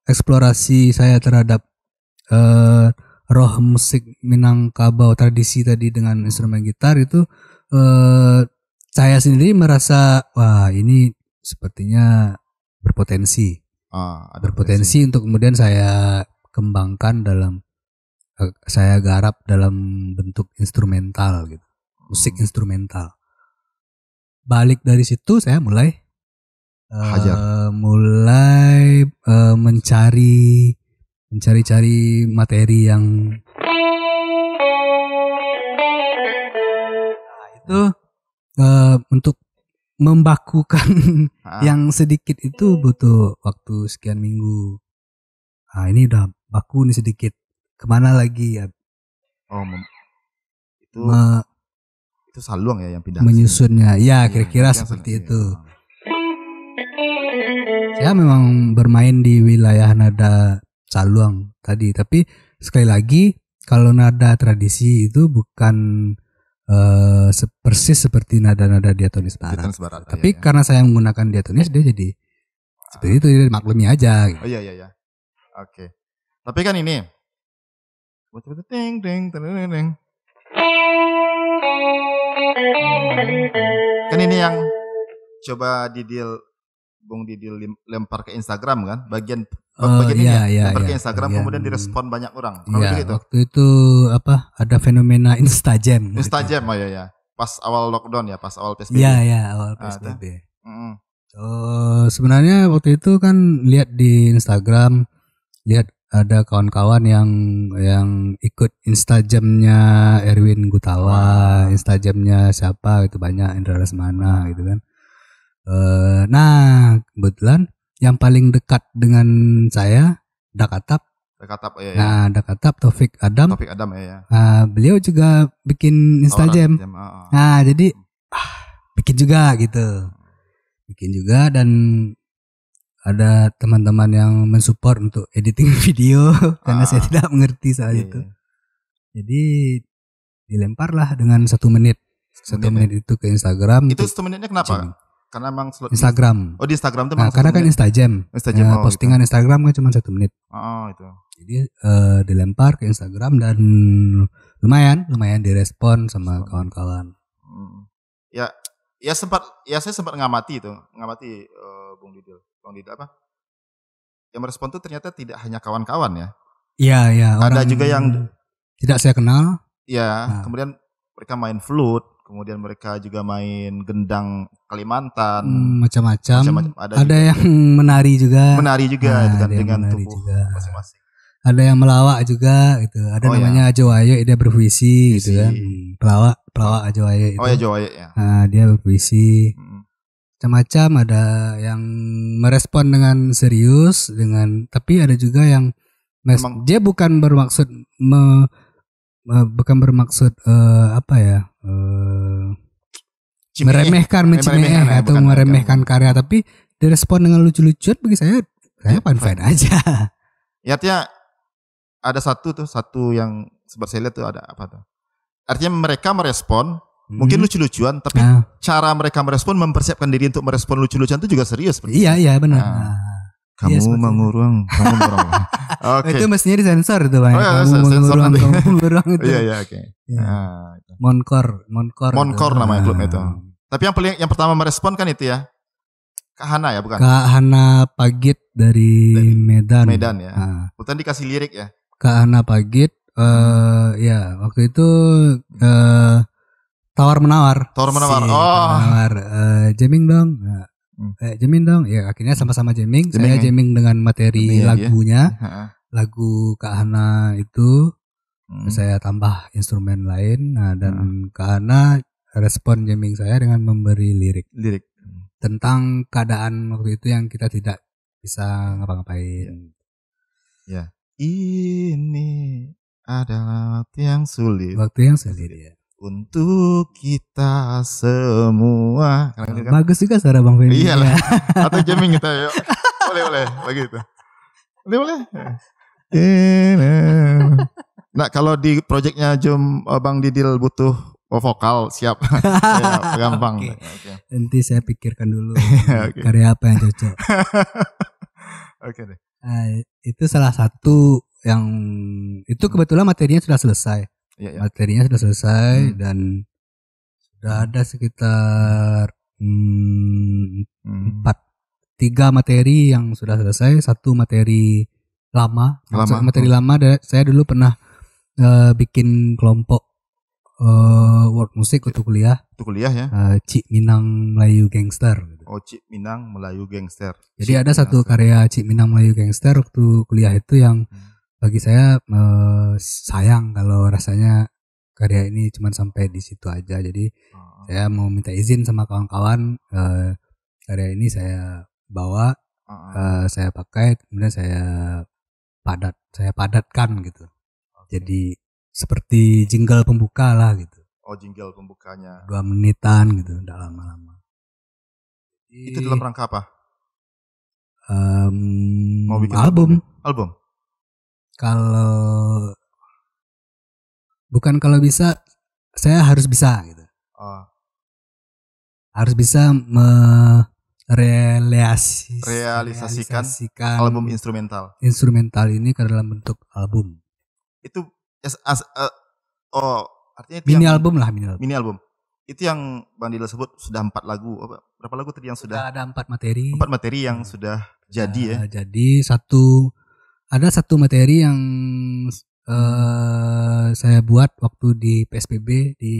eksplorasi saya terhadap roh musik Minangkabau tradisi tadi dengan instrumen gitar itu saya sendiri merasa wah ini sepertinya berpotensi. Berpotensi untuk kemudian saya kembangkan saya garap dalam bentuk instrumental gitu, musik instrumental. Balik dari situ saya mulai mencari materi yang itu untuk membakukan yang sedikit itu butuh waktu sekian minggu. Nah, ini udah baku nih sedikit. Kemana lagi ya? Itu Saluang ya yang pindah. menyusunnya. Ya, Iya, kira-kira yang seperti Saluang. itu. Saya memang bermain di wilayah nada Saluang tadi, tapi sekali lagi kalau nada tradisi itu bukan persis seperti nada-nada diatonis barat. Diatonis barat. Tapi karena saya menggunakan diatonis, dia jadi seperti itu, dia maklumi aja. Gitu. Oh iya. Oke. Tapi kan ini. Ting ting ting ting. Kan ini yang coba Bung Didil lempar ke Instagram kan, bagian ini lempar ke Instagram kemudian direspon banyak orang. Iya, waktu itu ada fenomena Instajam. Instajam, oh iya. Pas awal lockdown ya, pas awal PSBB. Iya, awal PSBB. Sebenarnya waktu itu kan lihat di Instagram, lihat ada kawan-kawan yang ikut Instajamnya Erwin Gutawa, Instajamnya siapa gitu, banyak, Indra Lesmana gitu kan. Nah kebetulan yang paling dekat dengan saya Dakatap. Iya. Nah Dakatap Taufik Adam ya. Beliau juga bikin Instajam. Nah jadi bikin juga gitu, dan ada teman-teman yang mensupport untuk editing video karena saya tidak mengerti soal itu. Jadi dilemparlah dengan 1 menit. 1 menit itu ke Instagram. Itu 1 menitnya kenapa? Karena emang Instagram. Oh di Instagram tuh karena kan Instajam. Postingan gitu. Instagram kan cuma 1 menit. Itu. Jadi dilempar ke Instagram dan lumayan direspon sama kawan-kawan. Ya saya sempat ngamati Bung Didil apa? Yang merespon tuh ternyata tidak hanya kawan-kawan ya. Iya. Ada juga yang tidak saya kenal. Iya. Kemudian mereka main flute, kemudian mereka juga main gendang Kalimantan. Macam-macam. Ada yang menari juga. Itu kan dengan tubuh masing-masing. Ada yang melawak juga gitu. Ada namanya Ajo Wayo, dia berpuisi gitu kan. Pelawak Ajo Wayo itu. Ajo Wayo ya. Nah, dia berpuisi. Macam-macam, ada yang merespon dengan serius, tapi ada juga yang dia bukan bermaksud meremehkan, mencemeh atau meremehkan karya, tapi direspon dengan lucu-lucuan. Bagi saya fine aja. Ya, artinya ada satu yang seperti saya lihat tuh ada apa tuh? Artinya mereka merespon mungkin lucu-lucuan, tapi cara mereka merespon, mempersiapkan diri untuk merespon lucu-lucuan itu juga serius. Iya benar. Kamu mengurung. Okay. Itu mestinya disensor itu, Bang. Kamu mengurung itu. Iya, oke. Monkor namanya klubnya itu. Tapi yang pertama merespon kan itu ya, Kak Hana ya, bukan? Kak Hana Pagit dari Medan. Medan ya. Kemudian dikasih lirik ya. Kak Hana Pagit, ya waktu itu tawar menawar. Jamming dong. Jamming dong. Ya akhirnya sama-sama jamming. Saya jamming dengan materi lagunya. Lagu Kak Hana itu saya tambah instrumen lain. Nah, dan Kak Hana respon jamming saya dengan memberi lirik tentang keadaan waktu itu yang kita tidak bisa ngapa-ngapain. Ya. Ini adalah waktu yang sulit. Ya. Untuk kita semua. Bagus juga suara Bang Fendi. Iyalah. Atau jamming kita yuk. Boleh begitu. Boleh. Nah, kalau di proyeknya Bang Didil butuh vokal, siap. Gampang. Okay. Nanti saya pikirkan dulu karya apa yang cocok. Oke deh. Itu salah satu yang itu kebetulan materinya sudah selesai. Materinya sudah selesai dan sudah ada sekitar 3 materi yang sudah selesai, 1 materi lama. Materi lama saya dulu pernah bikin kelompok world musik untuk kuliah. Untuk kuliah ya. Cik Minang Melayu Gangster. Cik Minang Melayu Gangster. Jadi ada satu karya Cik Minang Melayu Gangster waktu kuliah itu yang bagi saya sayang kalau rasanya karya ini cuma sampai di situ aja. Jadi saya mau minta izin sama kawan-kawan, karya ini saya bawa, saya pakai, kemudian saya padatkan gitu. Jadi seperti jingle pembuka lah gitu. Oh, jingle pembukanya. 2 menitan gitu, enggak lama-lama. Itu dalam rangka apa? Mau bikin album. Kalau bisa, saya harus bisa gitu. Oh. Harus bisa realisasikan album instrumental ini ke dalam bentuk album. Itu artinya itu mini album. Itu yang Bang Didil sebut sudah 4 lagu. Berapa lagu tadi yang sudah? Ada 4 materi. 4 materi yang sudah jadi ya. Jadi ada satu materi yang saya buat waktu di PSBB di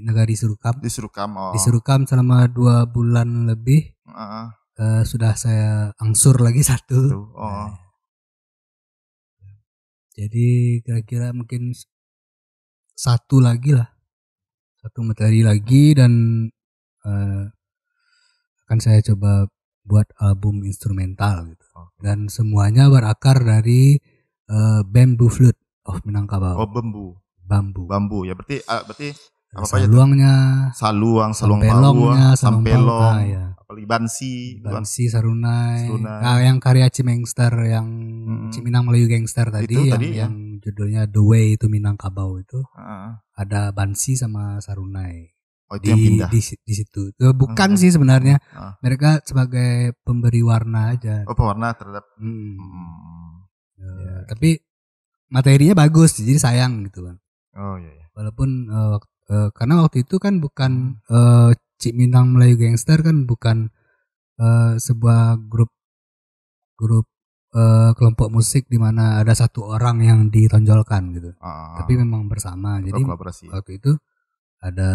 Negari Surukam. Di Surukam. Di Surukam selama 2 bulan lebih. Sudah saya angsur lagi satu. Jadi kira-kira mungkin satu materi lagi dan akan saya coba buat album instrumental gitu. Dan semuanya berakar dari Bamboo Flute of Minangkabau. Oh, bambu ya, berarti apa aja? Saluang pelongnya, sampelong, apalagi bansi, sarunai. Nah, yang karya Cimengster yang Ciminang Melayu Gangster tadi yang judulnya The Way to Minangkabau itu. Ada bansi sama sarunai. Oh, itu yang pindah di situ. Bukan sih sebenarnya. Mereka sebagai pemberi warna aja. Oh, pewarna terhadap. Tapi materinya bagus, jadi sayang gitu kan. Oh iya. Walaupun karena waktu itu kan bukan Ciminang Melayu Gangster kan bukan sebuah grup kelompok musik di mana ada satu orang yang ditonjolkan gitu. Tapi memang bersama. Jadi waktu itu ada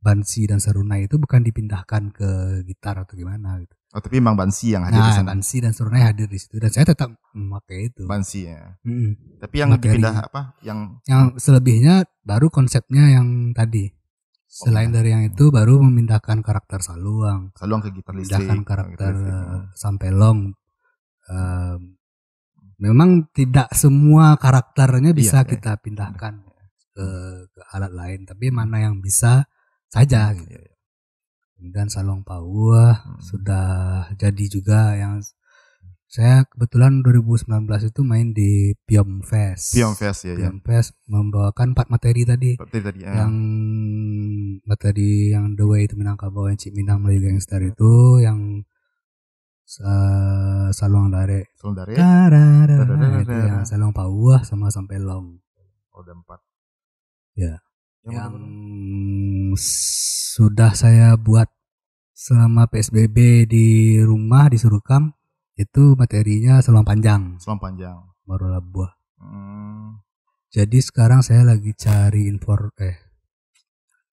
bansi dan sarunai itu bukan dipindahkan ke gitar atau gimana gitu. Oh, tapi memang bansi yang hadir di sana. Bansi dan sarunai hadir di situ dan saya tetap memakai itu. Bansi ya. Tapi yang dipindah apa? Yang selebihnya baru konsepnya yang tadi. Selain dari yang itu baru memindahkan karakter saluang ke gitar listrik. Memindahkan karakter sampelong. Memang tidak semua karakternya bisa kita pindahkan ke alat lain, tapi mana yang bisa saja gitu. Dan Salong Pauah sudah jadi juga, yang saya kebetulan 2019 itu main di Piom Fest. Piom Fest membawakan 4 materi tadi. Yang materi yang The Way to Minangkabau yang Ciminang Melayu Gangster itu, yang Saluang Dare. Itu yang Salong Pauah sama Sampelong. Oh, ada 4. Ya. Yang sudah saya buat selama PSBB di rumah di Surukam itu materinya Selang Panjang. Baru Labuah. Jadi sekarang saya lagi cari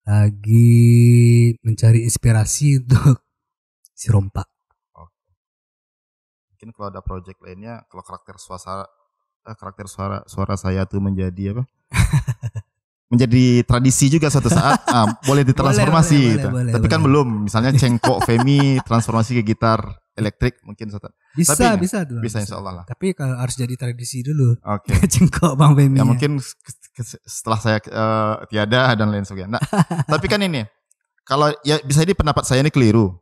lagi mencari inspirasi untuk si Rompak. Mungkin kalau ada project lainnya, kalau karakter suara saya tuh menjadi apa? Menjadi tradisi juga suatu saat, boleh ditransformasi gitu. Tapi kan belum, misalnya Cengkok Femi transformasi ke gitar elektrik mungkin bisa insyaallah lah. Tapi kalau harus jadi tradisi dulu. Oke. Cengkok Bang Femi. Ya mungkin setelah saya tiada dan lain sebagainya. Nah, tapi kan ini kalau ya bisa jadi pendapat saya ini keliru,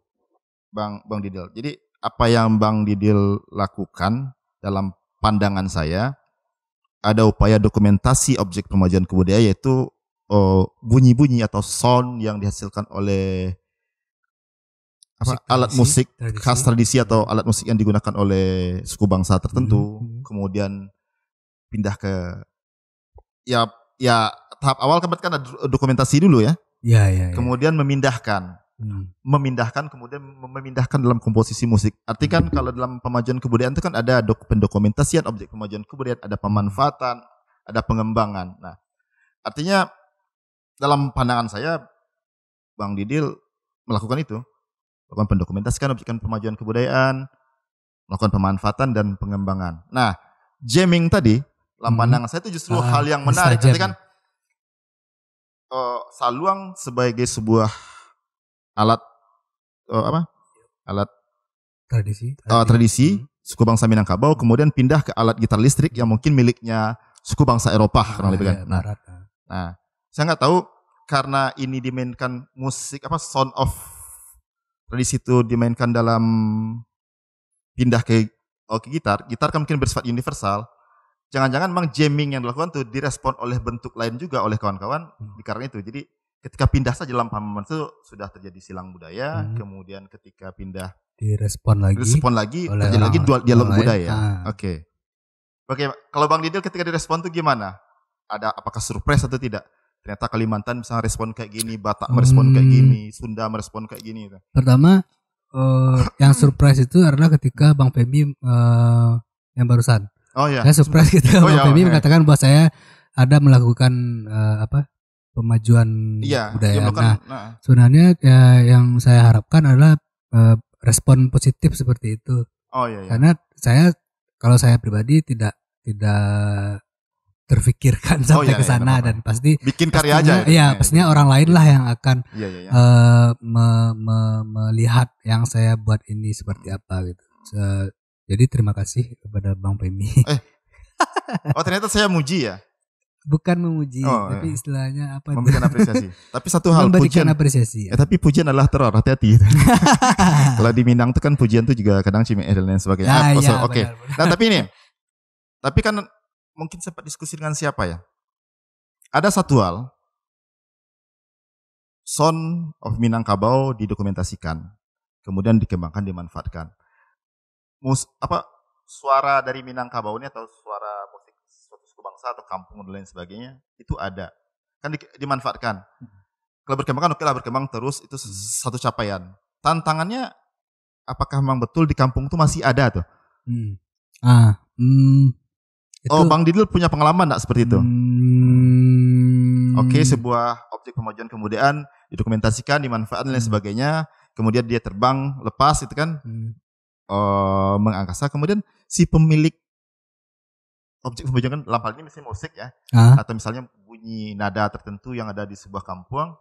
Bang Didil. Jadi apa yang Bang Didil lakukan dalam pandangan saya, ada upaya dokumentasi objek pemajuan kebudayaan, yaitu bunyi-bunyi atau sound yang dihasilkan oleh alat musik khas tradisi atau alat musik yang digunakan oleh suku bangsa tertentu, kemudian pindah ke ya tahap awal kan ada dokumentasi dulu ya. Kemudian memindahkan kemudian memindahkan dalam komposisi musik. Artinya kan kalau dalam pemajuan kebudayaan itu kan ada pendokumentasian objek pemajuan kebudayaan, ada pemanfaatan, ada pengembangan. Nah, artinya dalam pandangan saya Bang Didil melakukan itu, melakukan pendokumentasikan objek pemajuan kebudayaan, melakukan pemanfaatan dan pengembangan. Nah, jamming tadi dalam pandangan saya itu justru hal yang menarik. Nanti kan saluang sebagai sebuah alat tradisi suku bangsa Minangkabau, kemudian pindah ke alat gitar listrik yang mungkin miliknya suku bangsa Eropa kurang lebih kan. Nah, Saya nggak tahu karena ini dimainkan musik apa sound of tradisi itu dimainkan dalam pindah ke gitar. Gitar kan mungkin bersifat universal. Jangan-jangan memang jamming yang dilakukan tuh direspon oleh bentuk lain juga oleh kawan-kawan karena itu. Jadi ketika pindah saja dalam pemahaman itu sudah terjadi silang budaya, kemudian ketika pindah direspon lagi terjadi lagi dialog budaya. Ah. Oke, kalau Bang Didil ketika direspon tuh gimana? Apakah surprise atau tidak? Ternyata Kalimantan bisa respon kayak gini, Batak merespon kayak gini, Sunda merespon kayak gini. Gitu. Pertama, yang surprise itu adalah ketika Bang Feby yang barusan. Oh ya. Saya surprise ketika Bang Feby mengatakan bahwa saya ada melakukan pemajuan budaya. Sebenarnya yang saya harapkan adalah respon positif seperti itu. Oh iya. Karena kalau saya pribadi tidak terfikirkan sampai ke sana dan pasti bikin karya aja. Iya, pastinya orang lain lah yang akan melihat yang saya buat ini seperti apa gitu. Jadi terima kasih kepada Bang Feby. Oh ternyata saya muji ya? Bukan memuji, tapi istilahnya apa? Memberikan apresiasi. Tapi satu hal memberikan apresiasi. Tapi pujian adalah teror, hati-hati. Kalau di Minang itu kan pujian itu juga kadang cimeh dan lain sebagainya. Oke. Nah tapi ini, tapi kan mungkin sempat diskusi dengan siapa ya? Ada satu hal, Sound of Minangkabau didokumentasikan, kemudian dikembangkan, dimanfaatkan. Suara dari Minangkabau ini atau suara musik suatu suku bangsa atau kampung dan lain sebagainya itu ada, kan dimanfaatkan. Kalau berkembang kan berkembang terus, itu satu capaian. Tantangannya, apakah memang betul di kampung itu masih ada tuh? Bang Didil punya pengalaman enggak seperti itu? Oke, sebuah objek pemajuan kemudian didokumentasikan, dimanfaatkan dan lain sebagainya, kemudian dia terbang lepas itu kan, mengangkasa, kemudian si pemilik objek pemajuan kan dalam hal ini misalnya musik ya, atau misalnya bunyi nada tertentu yang ada di sebuah kampung,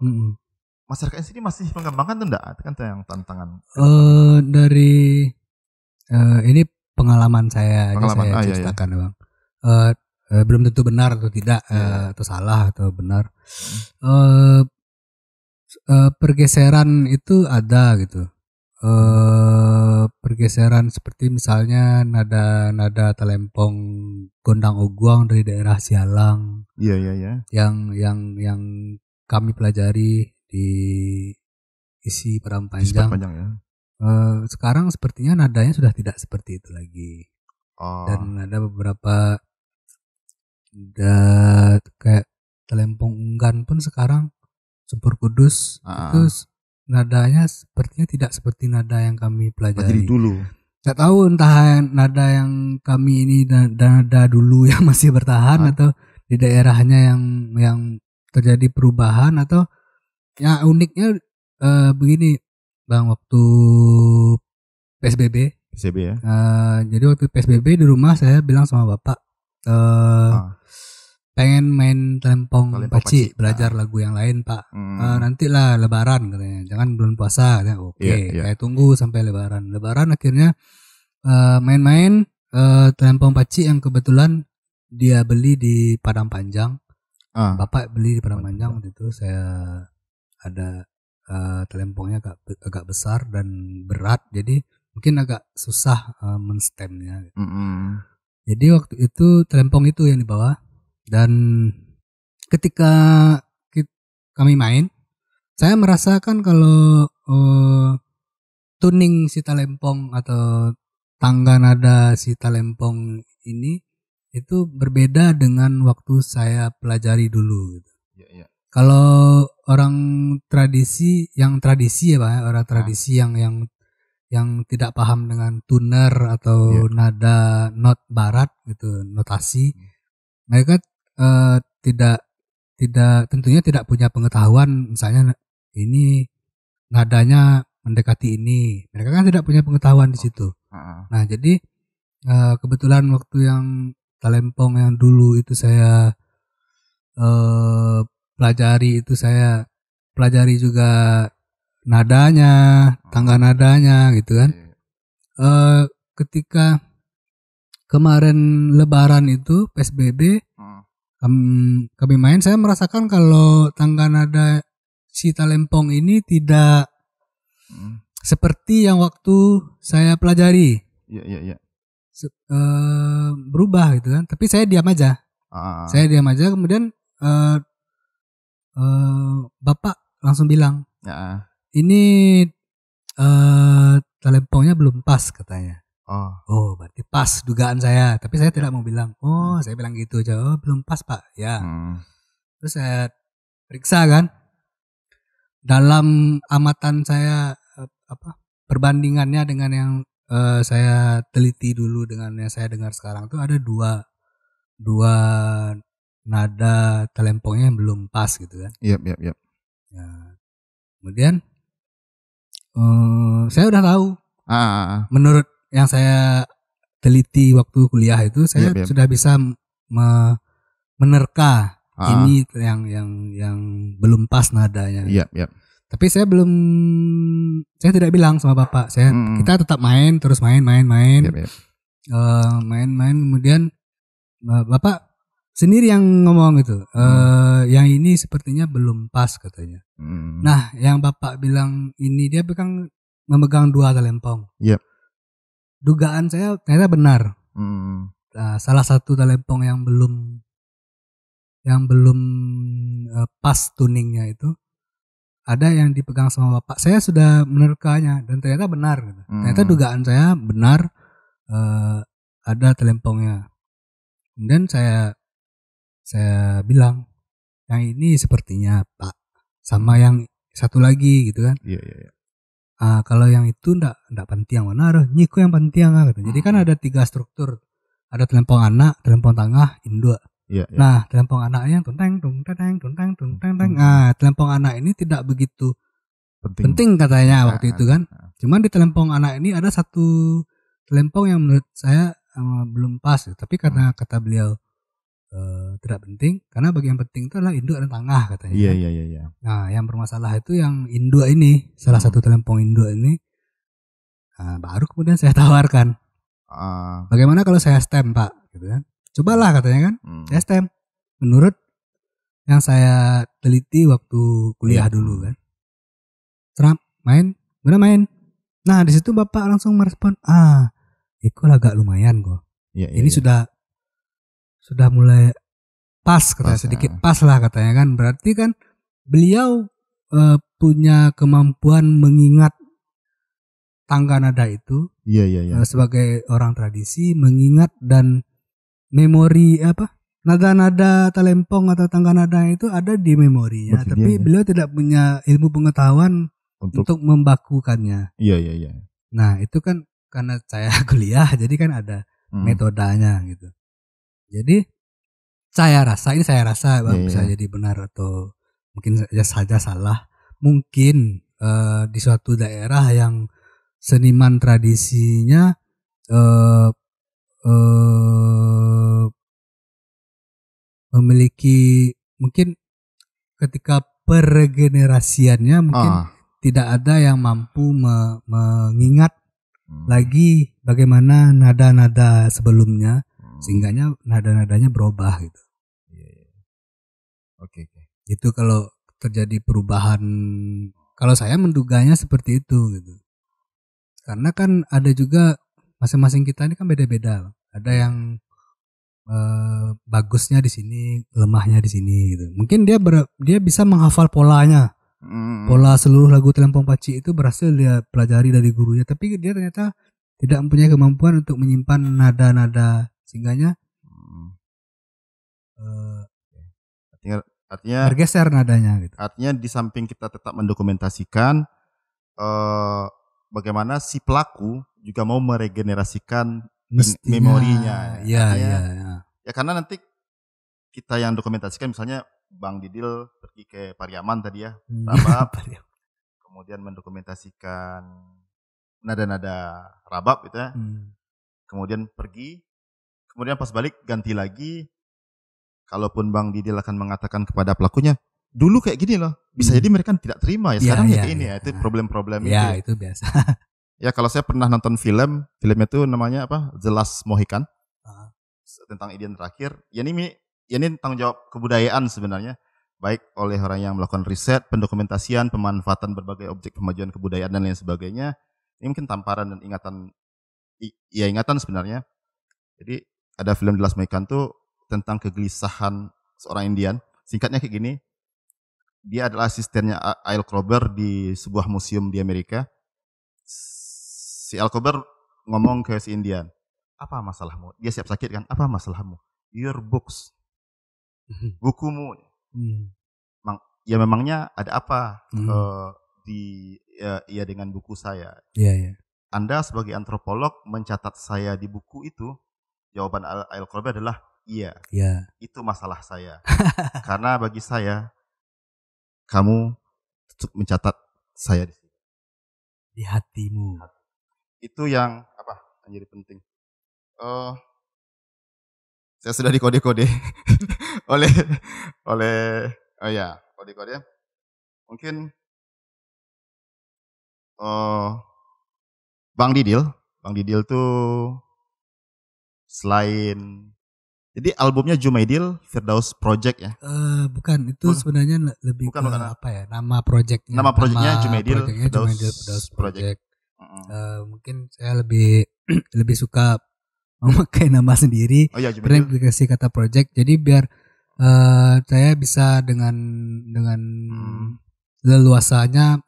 masyarakat sini masih mengembangkan itu enggak? Itu kan yang tantangan. Dari ini pengalaman saya ceritakan ya, Bang. Belum tentu benar atau tidak, atau salah atau benar. Pergeseran itu ada gitu. Pergeseran seperti misalnya nada talempong gondang oguang dari daerah Sialang. Iya. Yang kami pelajari di isi Padang Panjang. Ya. Sekarang sepertinya nadanya sudah tidak seperti itu lagi. Dan ada beberapa kayak talempong unggan pun sekarang Sempur Kudus itu nadanya sepertinya tidak seperti nada yang kami pelajari dulu. Nggak tahu entah nada yang kami ini nada dulu yang masih bertahan atau di daerahnya yang terjadi perubahan, atau ya uniknya begini Bang, waktu PSBB ya. Jadi waktu PSBB di rumah saya bilang sama bapak pengen main talempong paci, belajar lagu yang lain Pak. Nantilah Lebaran katanya, jangan bulan puasa katanya. Oke. Saya tunggu sampai Lebaran akhirnya main-main talempong paci yang kebetulan dia beli di Padang Panjang. Bapak beli di Padang Panjang waktu itu. Saya ada talempongnya agak besar dan berat, jadi mungkin agak susah menstemnya. Jadi waktu itu talempong itu yang dibawa, dan ketika kami main, saya merasakan kalau tuning si talempong atau tangga nada si talempong ini itu berbeda dengan waktu saya pelajari dulu. Gitu. Kalau orang tradisi ya Pak, orang tradisi yang tidak paham dengan tuner atau nada not barat gitu, notasi, mereka tentunya tidak punya pengetahuan, misalnya ini nadanya mendekati ini, mereka kan tidak punya pengetahuan di situ. Nah jadi kebetulan waktu yang talempong yang dulu itu saya pelajari juga nadanya, tangga nadanya gitu kan. Ketika kemarin Lebaran itu PSBB, kami main, saya merasakan kalau tangga nada si talempong ini tidak seperti yang waktu saya pelajari. Iya. Berubah gitu kan. Tapi saya diam aja. Saya diam aja, kemudian Bapak langsung bilang, ini talempongnya belum pas katanya. Oh, berarti pas dugaan saya. Tapi saya tidak mau bilang. Saya bilang gitu aja. Oh, belum pas Pak. Ya. Terus saya periksa kan. Dalam amatan saya perbandingannya dengan yang saya teliti dulu dengan yang saya dengar sekarang tuh ada dua nada talempongnya yang belum pas gitu kan. Iya. Ya. Kemudian saya udah tahu. Menurut yang saya teliti waktu kuliah itu, saya sudah bisa menerka ini yang belum pas nadanya. Iya. Tapi saya tidak bilang sama Bapak. Kita tetap main, terus main. Main. Kemudian Bapak sendiri yang ngomong gitu. Yang ini sepertinya belum pas katanya. Nah, yang Bapak bilang ini dia memegang 2 talempong. Yep. Dugaan saya ternyata benar. Nah, salah satu talempong yang belum pas tuningnya itu ada yang dipegang sama Bapak. Saya sudah menerkanya dan ternyata benar. Ternyata dugaan saya benar, ada talempongnya. Kemudian saya bilang, yang ini sepertinya Pak, sama yang satu lagi gitu kan. Iya. Kalau yang itu ndak penting mana, nyiku yang penting gitu. Jadi kan ada 3 struktur, ada telempong anak, telempong tengah, induk. Iya. Nah, telempong anaknya tunteng. Nah, telempong anak ini tidak begitu penting katanya waktu itu kan. Cuman di telempong anak ini ada satu telempong yang menurut saya belum pas. Tapi karena kata beliau tidak penting, karena bagi yang penting itu adalah induk dan tengah katanya. Iya. Nah, yang bermasalah itu yang induk ini, salah satu telempong induk ini. Nah, baru kemudian saya tawarkan. Bagaimana kalau saya stem Pak, gitu kan? Cobalah katanya kan, saya stem. Menurut yang saya teliti waktu kuliah dulu kan. Serap, udah main. Nah, di situ Bapak langsung merespon, itu agak lumayan kok. Ini sudah mulai pas katanya, sedikit pas lah katanya kan. Berarti kan beliau punya kemampuan mengingat tangga nada itu. Iya. Sebagai orang tradisi mengingat dan memori nada-nada talempong atau tangga nada itu ada di memorinya. Betul, tapi beliau tidak punya ilmu pengetahuan untuk membakukannya. Iya. Nah, itu kan karena saya kuliah jadi kan ada metodenya gitu. Jadi saya rasa bisa jadi benar atau mungkin saja salah. Mungkin di suatu daerah yang seniman tradisinya memiliki, mungkin ketika pergenerasiannya mungkin tidak ada yang mampu mengingat lagi bagaimana nada-nada sebelumnya, sehingga nada-nadanya berubah gitu. Oke. Itu kalau terjadi perubahan, kalau saya menduganya seperti itu gitu. Karena kan ada juga masing-masing kita ini kan beda-beda. Ada yang bagusnya di sini, lemahnya di sini gitu. Mungkin dia bisa menghafal polanya. Pola seluruh lagu Telempong Paci itu berhasil dia pelajari dari gurunya, tapi dia ternyata tidak mempunyai kemampuan untuk menyimpan nada-nada, sehingganya artinya bergeser nadanya gitu. Artinya di samping kita tetap mendokumentasikan, bagaimana si pelaku juga mau meregenerasikan memorinya. Iya. Ya karena nanti kita yang dokumentasikan, misalnya Bang Didil pergi ke Pariaman tadi ya, Rabab, kemudian mendokumentasikan nada-nada Rabab gitu ya, kemudian pergi, kemudian pas balik ganti lagi. Kalaupun Bang Didil akan mengatakan kepada pelakunya, dulu kayak gini loh, bisa jadi mereka tidak terima ya, sekarang kayak ini ya, itu problem-problem itu. Ya itu biasa. Ya kalau saya pernah nonton filmnya itu namanya apa, The Last Mohican, tentang Indian terakhir. Ya ini ya ini tanggung jawab kebudayaan sebenarnya, baik oleh orang yang melakukan riset, pendokumentasian, pemanfaatan berbagai objek pemajuan kebudayaan dan lain sebagainya. Ini mungkin tamparan dan ingatan sebenarnya. Jadi ada film di Last Mohican tuh tentang kegelisahan seorang Indian. Singkatnya kayak gini, dia adalah asistennya Al Kroeber di sebuah museum di Amerika. Si Al Kroeber ngomong ke si Indian, apa masalahmu? Dia siap sakit kan? Apa masalahmu? Your books, bukumu. Ya memangnya ada apa dengan buku saya? Iya. Anda sebagai antropolog mencatat saya di buku itu, jawaban Al Kroeber adalah iya. Itu masalah saya. Karena bagi saya, kamu mencatat saya di sini. Di hatimu. Itu yang menjadi penting. Saya sudah dikode-kode oleh kode-kode. Mungkin Bang Didil tuh selain, jadi albumnya Jumaidil Firdaus Project ya? Bukan, itu sebenarnya lebih bukan, apa ya? Nama projectnya. Nama projectnya Jumaidil Firdaus Project. Mungkin saya lebih suka memakai nama sendiri. Dikasih kata project. Jadi biar saya bisa dengan leluasanya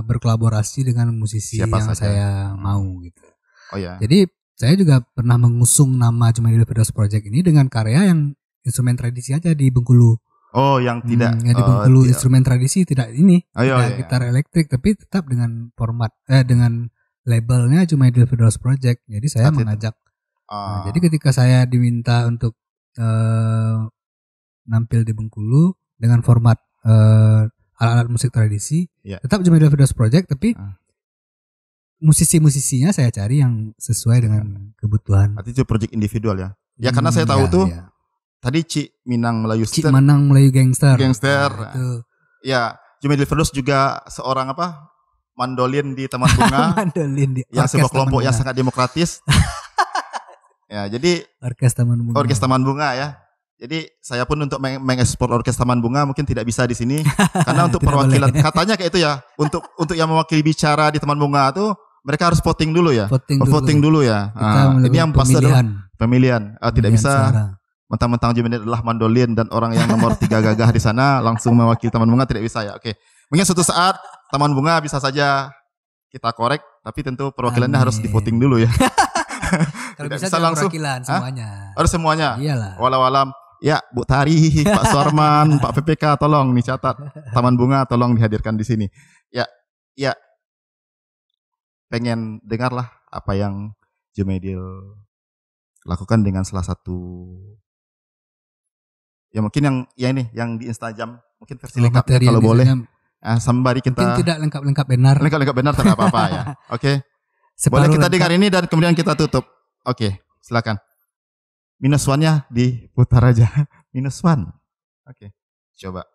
berkolaborasi dengan musisi siapa yang saja saya mau gitu. Jadi saya juga pernah mengusung nama Jumaidil Firdaus Project ini dengan karya yang instrumen tradisi aja di Bengkulu. Yang tidak yang di Bengkulu instrumen tradisi tidak ini, gitar elektrik, tapi tetap dengan format dengan labelnya Jumaidil Firdaus Project. Jadi saya mengajak. Jadi ketika saya diminta untuk nampil di Bengkulu dengan format alat-alat musik tradisi, tetap Jumaidil Firdaus Project, tapi musisi-musisinya saya cari yang sesuai dengan kebutuhan. Artinya itu project individual ya? Ya karena saya tahu tadi Cik Minang Melayu Gangster. Nah, itu. Ya, Jumaidil Firdaus juga seorang mandolin di Taman Bunga. Mandolin di yang sebuah kelompok yang sangat demokratis. Ya, jadi Orkes Taman Bunga ya. Jadi saya pun untuk mengekspor Orkes Taman Bunga mungkin tidak bisa di sini karena untuk perwakilan katanya kayak itu ya. Untuk yang mewakili bicara di Taman Bunga tuh mereka harus voting dulu ya. Voting dulu ya. Ini yang pasti adalah pemilihan. Tidak bisa mentang-mentang Jumaidil adalah mandolin dan orang yang nomor 3 gagah di sana langsung mewakili Taman Bunga, tidak bisa ya. Oke. Mungkin suatu saat Taman Bunga bisa saja kita korek, tapi tentu perwakilannya harus di voting dulu ya. Kalau bisa langsung perwakilan semuanya. Harus semuanya. Iyalah. Walau alam. Ya, Bu Tari, Pak Suarman, Pak PPK, tolong dicatat. Taman Bunga tolong dihadirkan di sini. Ya. Pengen dengarlah apa yang Jumaidil lakukan dengan salah satu. Ya mungkin yang di Instagram, mungkin versi lengkapnya kalau boleh. Sembari kita mungkin tidak lengkap benar. Lengkap benar tidak apa-apa ya. Oke. Boleh kita dengar ini dan kemudian kita tutup. Oke, silakan. Minus one-nya diputar aja. Minus one. Oke, coba.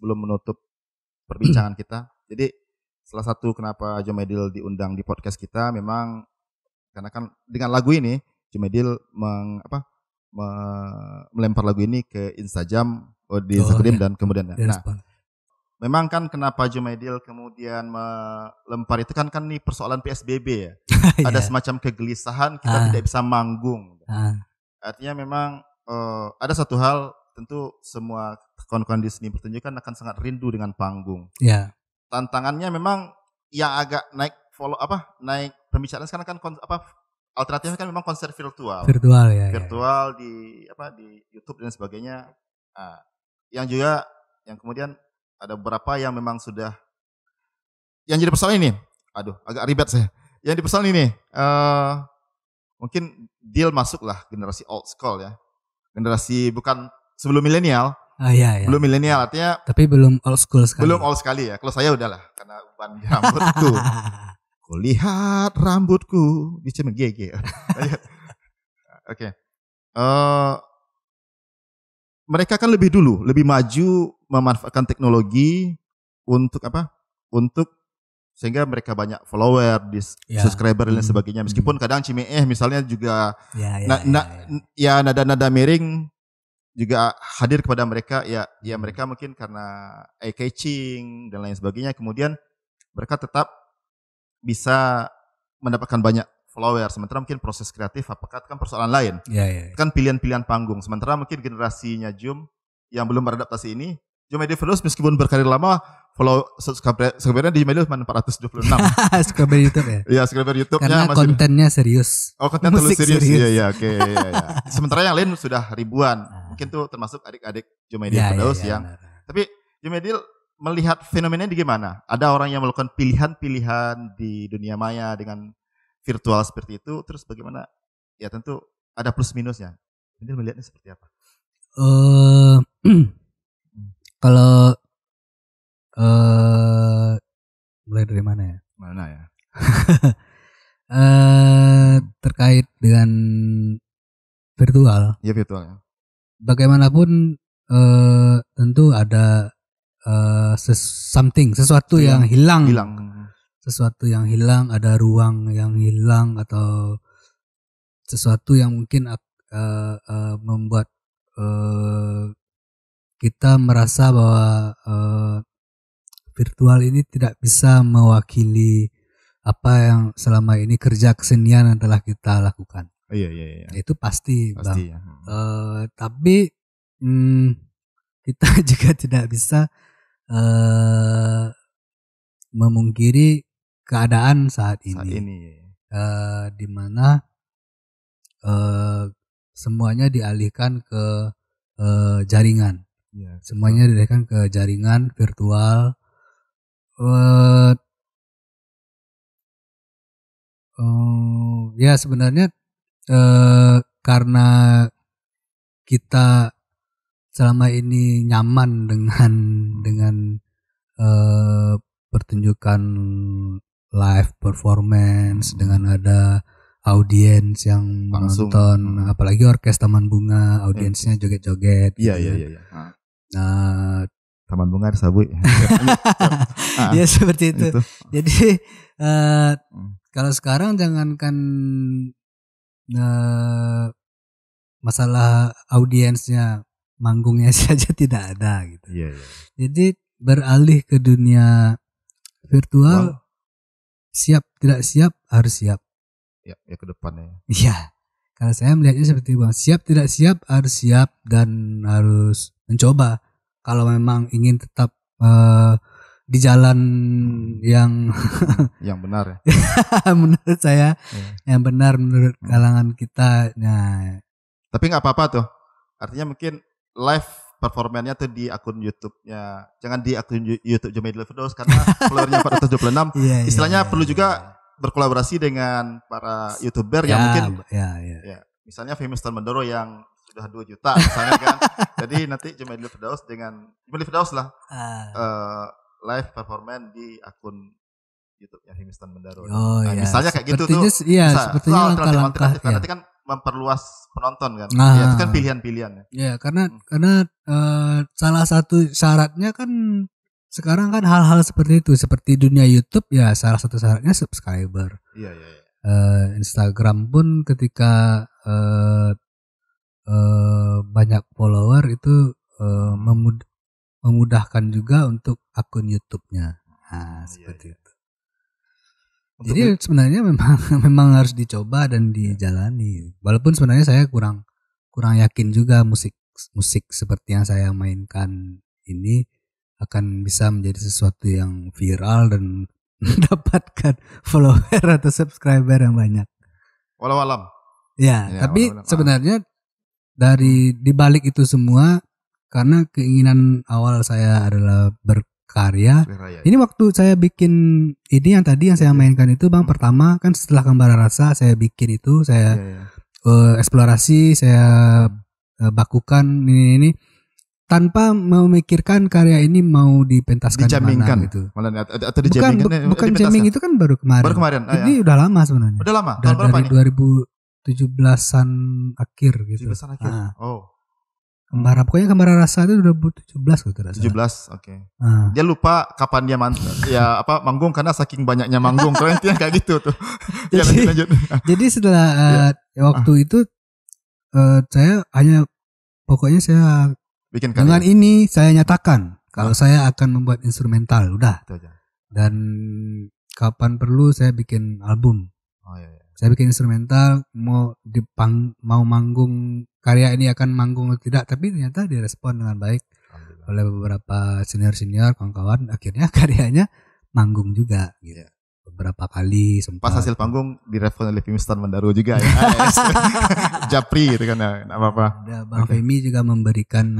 sebelum menutup perbincangan kita. Jadi salah satu kenapa Jomedil diundang di podcast kita memang karena kan dengan lagu ini Jomedil melempar lagu ini ke Instagram di Instagram dan kemudian memang kan kenapa Jomedil kemudian melempar itu kan nih persoalan PSBB ya. Ada semacam kegelisahan kita tidak bisa manggung. Artinya memang ada satu hal tentu semua kawan-kawan di seni pertunjukan akan sangat rindu dengan panggung. Ya. Tantangannya memang yang agak naik pembicaraan sekarang kan alternatifnya kan memang konser virtual. Virtual ya. Virtual di YouTube dan sebagainya. Yang juga yang kemudian ada beberapa yang memang sudah yang jadi persoalan ini. Aduh, agak ribet saya. Yang di persoalan ini mungkin deal masuklah generasi old school ya. Generasi bukan sebelum milenial. Iya. Belum milenial artinya. Tapi belum old school sekali. Belum old sekali ya. Kalau saya udahlah karena uban rambutku. Kulihat rambutku di cemen GG. Oke. Mereka kan lebih maju memanfaatkan teknologi untuk sehingga mereka banyak follower, subscriber dan sebagainya. Meskipun kadang Cimeeh misalnya juga nada-nada miring juga hadir kepada mereka ya mereka mungkin karena eye catching dan lain sebagainya kemudian mereka tetap bisa mendapatkan banyak follower sementara mungkin proses kreatif apakah kan persoalan lain. Kan pilihan-pilihan panggung sementara mungkin generasinya Jom yang belum beradaptasi ini Jomedil Firdaus meskipun berkarir lama follow subscribernya di Jomedil cuma 426. Subscriber YouTube ya? Iya, subscriber YouTube-nya karena masih kontennya serius. Oh, konten terlalu serius. Iya, oke. Iya. Sementara yang lain sudah ribuan. Mungkin tuh termasuk adik-adik Jomedil Firdaus yang. Tapi Jomedil melihat fenomenanya di gimana? Ada orang yang melakukan pilihan-pilihan di dunia maya dengan virtual seperti itu, terus bagaimana? Ya tentu ada plus minusnya. Jomedil melihatnya seperti apa? Kalau mulai dari mana ya? Mana ya? Terkait dengan virtual. Ya virtual ya. Bagaimanapun tentu ada sesuatu yang hilang. Sesuatu yang hilang, ada ruang yang hilang atau sesuatu yang mungkin membuat kita merasa bahwa virtual ini tidak bisa mewakili apa yang selama ini kerja kesenian yang telah kita lakukan. Iya. Itu pasti Bang. Ya. Tapi kita juga tidak bisa memungkiri keadaan saat ini. Di mana semuanya dialihkan ke jaringan. Ya, semuanya dialihkan ke jaringan virtual. Ya sebenarnya karena kita selama ini nyaman dengan pertunjukan live performance dengan ada audiens yang menonton, apalagi orkes Taman Bunga, audiensnya joget-joget. Iya. Nah, Taman Bunga ada sabui. Ya seperti itu. Jadi kalau sekarang jangankan masalah audiensnya, manggungnya saja tidak ada gitu. Iya. Jadi beralih ke dunia virtual, siap tidak siap harus siap. Ya ke depannya. Iya. Kalau saya melihatnya seperti itu, siap tidak siap harus siap dan harus mencoba. Kalau memang ingin tetap di jalan yang benar ya. Menurut saya yang benar menurut kalangan kita. Nah, tapi nggak apa-apa tuh. Artinya mungkin live performanya tuh di akun YouTube-nya. Jangan di akun YouTube Jomedil Firdaus karena followernya 426. Istilahnya perlu juga berkolaborasi dengan para YouTuber yang mungkin ya, misalnya Famous Tan Mandoro yang sudah 2 juta misalnya kan. Jadi nanti Jomedil Firdaus lah live performance di akun YouTube-nya Famous Tan Mandoro. Misalnya kayak gitu tuh. Sepertinya langkah-langkah. Karena nanti kan memperluas penonton kan. Nah. Ya, itu kan pilihan-pilihan. Ya, karena salah satu syaratnya kan sekarang kan hal-hal seperti itu, seperti dunia YouTube ya salah satu syaratnya subscriber. Iya. Instagram pun ketika banyak follower itu memudahkan juga untuk akun YouTube-nya. Nah, seperti itu. Jadi sebenarnya memang harus dicoba dan dijalani. Walaupun sebenarnya saya kurang yakin juga musik seperti yang saya mainkan ini akan bisa menjadi sesuatu yang viral dan mendapatkan follower atau subscriber yang banyak. Walau alam. Ya, tapi sebenarnya dari dibalik itu semua karena keinginan awal saya adalah berkarya. Ini waktu saya bikin ini yang tadi yang saya mainkan itu Bang, pertama kan setelah Kembara Rasa saya bikin itu saya eksplorasi, saya bakukan ini tanpa memikirkan karya ini mau dipentaskan dijaminkan gitu. Atau dijaminkan bukan jamming itu kan baru kemarin. Ini udah lama sebenarnya. Udah lama. Tahun berapa nih? 2017-an akhir gitu. 17-an akhir. Pokoknya Kembara Rasa itu 2017 gitu. 17, oke. Dia lupa kapan dia manggung karena saking banyaknya manggung. Kalau intinya kayak gitu tuh. Jadi setelah waktu itu saya hanya pokoknya saya bikin karya. Dengan ini saya nyatakan kalau saya akan membuat instrumental, udah. Dan kapan perlu saya bikin album. Saya bikin instrumental, mau manggung, karya ini akan manggung atau tidak, tapi ternyata direspon dengan baik oleh beberapa senior kawan-kawan. Akhirnya karyanya manggung juga gitu. Beberapa kali sempat. Pas hasil panggung direspon oleh Fimistan Mandaru juga ya. Japri itu kan enggak apa-apa. Bang Femi juga memberikan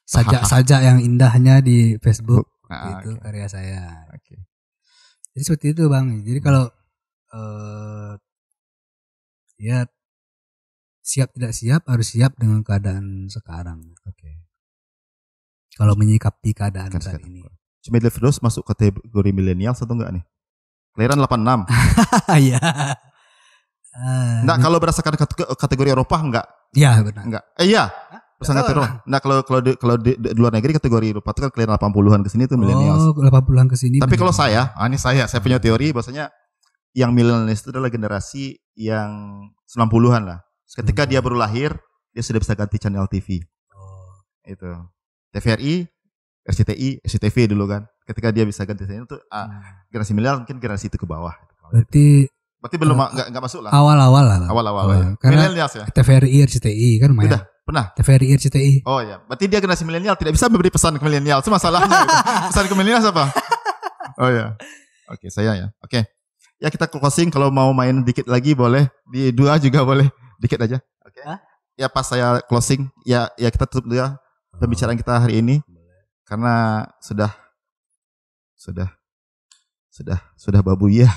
sajak-sajak yang indahnya di Facebook itu karya saya. Jadi seperti itu Bang. Jadi kalau ya siap tidak siap harus siap dengan keadaan sekarang. Kalau menyikapi keadaan saat ini. Jumail Firdaus masuk kategori milenial atau enggak nih? Kelahiran 86. Iya. Enggak, kalau berdasarkan kategori Eropa enggak? Iya, benar. Enggak. Iya. Sangat Eropa. Nah, kalau di luar negeri kategori Eropa itu kan kelahiran 80-an ke sini itu milenial. 80-an ke sini. Tapi kalau saya punya teori bahwasanya yang milenial itu adalah generasi yang 90-an lah. Ketika dia baru lahir, dia sudah bisa ganti channel TV. Itu. TVRI, RCTI, SCTV dulu kan. Ketika dia bisa ganti channel itu generasi milenial mungkin generasi itu ke bawah. Berarti belum enggak masuk lah. Awal-awal lah. Awal-awal ya. Milenial ya. TVRI, RCTI kan lumayan. Udah, pernah. TVRI, RCTI. Oh ya, berarti dia generasi milenial tidak bisa memberi pesan ke milenial. Itu masalahnya gitu. Pesan ke milenial apa? Oh ya. Oke, saya ya. Oke. Ya kita closing, kalau mau main dikit lagi boleh, di 2 juga boleh. Dikit aja. Oke. Ya pas saya closing, ya kita tutup dulu ya pembicaraan kita hari ini. Karena sudah babu ya.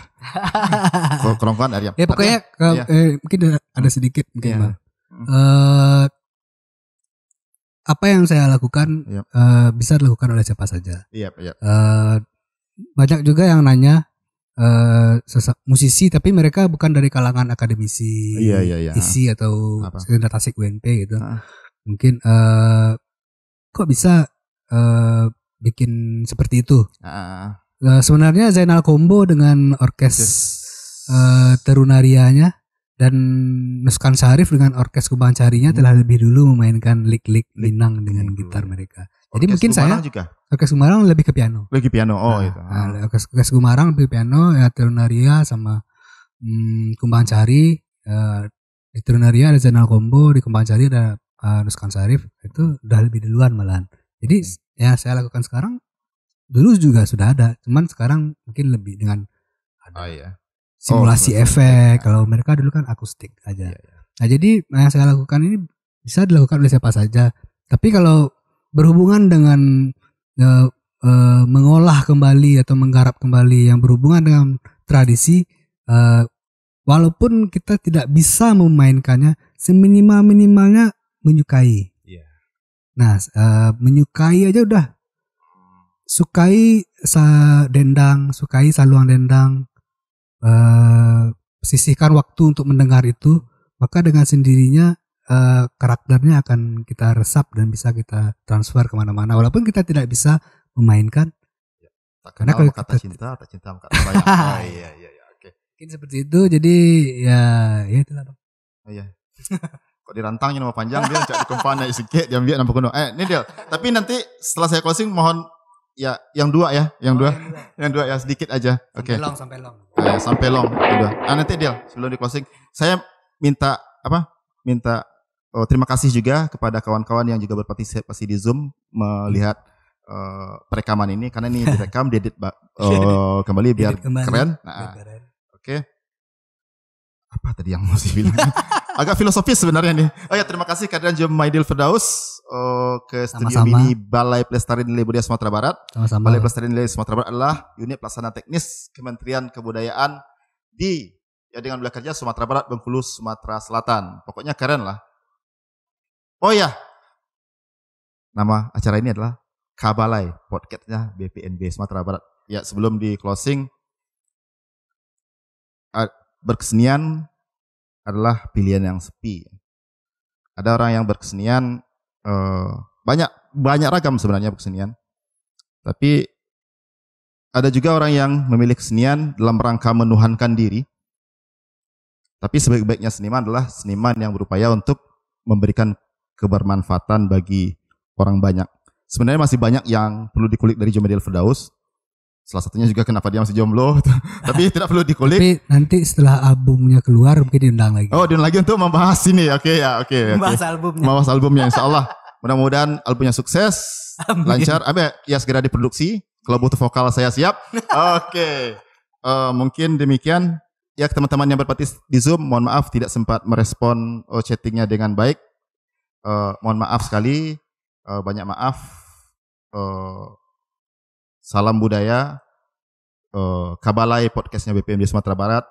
Kerongkongan Arya. Ya pokoknya mungkin ada sedikit mungkin Bang. Apa yang saya lakukan bisa dilakukan oleh siapa saja. Iya. Banyak juga yang nanya musisi tapi mereka bukan dari kalangan akademisi, ISI atau Sentra Tasik UNP gitu. Mungkin kok bisa bikin seperti itu. Sebenarnya Zainal Combo dengan orkes Terunarianya dan Nuskan Syarif dengan orkes Kumbang Carinya telah lebih dulu memainkan lik-lik Minang dengan gitar mereka. Jadi orkes mungkin Gumarang saya juga. Orkes Gumarang lebih ke piano. Itu. Orkes Gumarang lebih ke piano, ya Terunaria sama Kumbang Cari. Di Terunaria ada Zainal Combo, di Kumbang Cari ada Nuskan Syarif. Itu udah lebih duluan malahan. Jadi ya saya lakukan sekarang. Dulu juga sudah ada, cuman sekarang mungkin lebih dengan simulasi efek. Kalau mereka dulu kan akustik aja. Nah jadi yang saya lakukan ini bisa dilakukan oleh siapa saja. Tapi kalau berhubungan dengan mengolah kembali atau menggarap kembali yang berhubungan dengan tradisi, walaupun kita tidak bisa memainkannya, seminimal-minimalnya menyukai. Nah menyukai aja udah. Sukai dendang, sukai saluang dendang, sisihkan waktu untuk mendengar itu, maka dengan sendirinya karakternya akan kita resap dan bisa kita transfer kemana-mana. Walaupun kita tidak bisa memainkan. Tak Karena kenal kalau kata kita- cinta, tak cinta kata sayang. Oh, iya, oke. Mungkin seperti itu. Jadi ya itulah Bang. Oh, iya. Kok dirantangnya nama panjang dia cak dikempana sedikit dia ambil nama kuno. Ini dia. Tapi nanti setelah saya closing mohon ya yang dua ya, yang dua ya sedikit aja. Oke. Sampai long. Sampai long udah. Nanti dia sebelum di closing saya minta terima kasih juga kepada kawan-kawan yang juga berpartisipasi di Zoom melihat perekaman ini karena ini direkam diedit kembali biar Edit kembali. keren. Biar Nah, keren. oke. Apa tadi yang mau saya bilang? Agak filosofis sebenarnya nih. Oh ya, terima kasih kehadiran Jom Maidil Firdaus ke studio Sama-sama. mini Balai Pelestarian Nilai Budaya Sumatera Barat. Sama-sama. Balai Pelestarian Nilai Sumatera Barat adalah unit pelaksana teknis Kementerian Kebudayaan dengan wilayah kerja Sumatera Barat, Bengkulu, Sumatera Selatan. Pokoknya keren lah. Oh ya, nama acara ini adalah Kabalai, podcastnya BPNB Sumatera Barat. Ya, sebelum di closing, berkesenian adalah pilihan yang sepi. Ada orang yang berkesenian banyak ragam sebenarnya berkesenian. Tapi ada juga orang yang memilih kesenian dalam rangka menuhankan diri. Tapi sebaik-baiknya seniman adalah seniman yang berupaya untuk memberikan kebermanfaatan bagi orang banyak. Sebenarnya masih banyak yang perlu dikulik dari Jom Maidil Firdaus. Salah satunya juga kenapa dia masih jomblo. Tapi tidak perlu dikulik. Tapi nanti setelah albumnya keluar mungkin diundang lagi. Oh, diundang lagi untuk membahas ini. Oke. Membahas albumnya. Membahas albumnya insya Allah. Mudah-mudahan albumnya sukses, lancar. Ya segera diproduksi. Kalau butuh vokal saya siap. Oke. Mungkin demikian. Ya teman-teman yang berpartisipasi di Zoom, mohon maaf tidak sempat merespon chattingnya dengan baik. Mohon maaf sekali. Banyak maaf. Salam budaya. Kabalai podcastnya BPMD Sumatera Barat.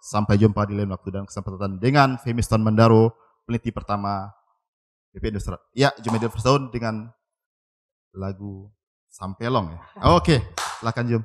Sampai jumpa di lain waktu dan kesempatan dengan Femiston Mandaro, peneliti pertama BPMD Sumatera. Ya, Jom Maidil Firdaus dengan lagu Sampelong ya. Oke, silakan Jom.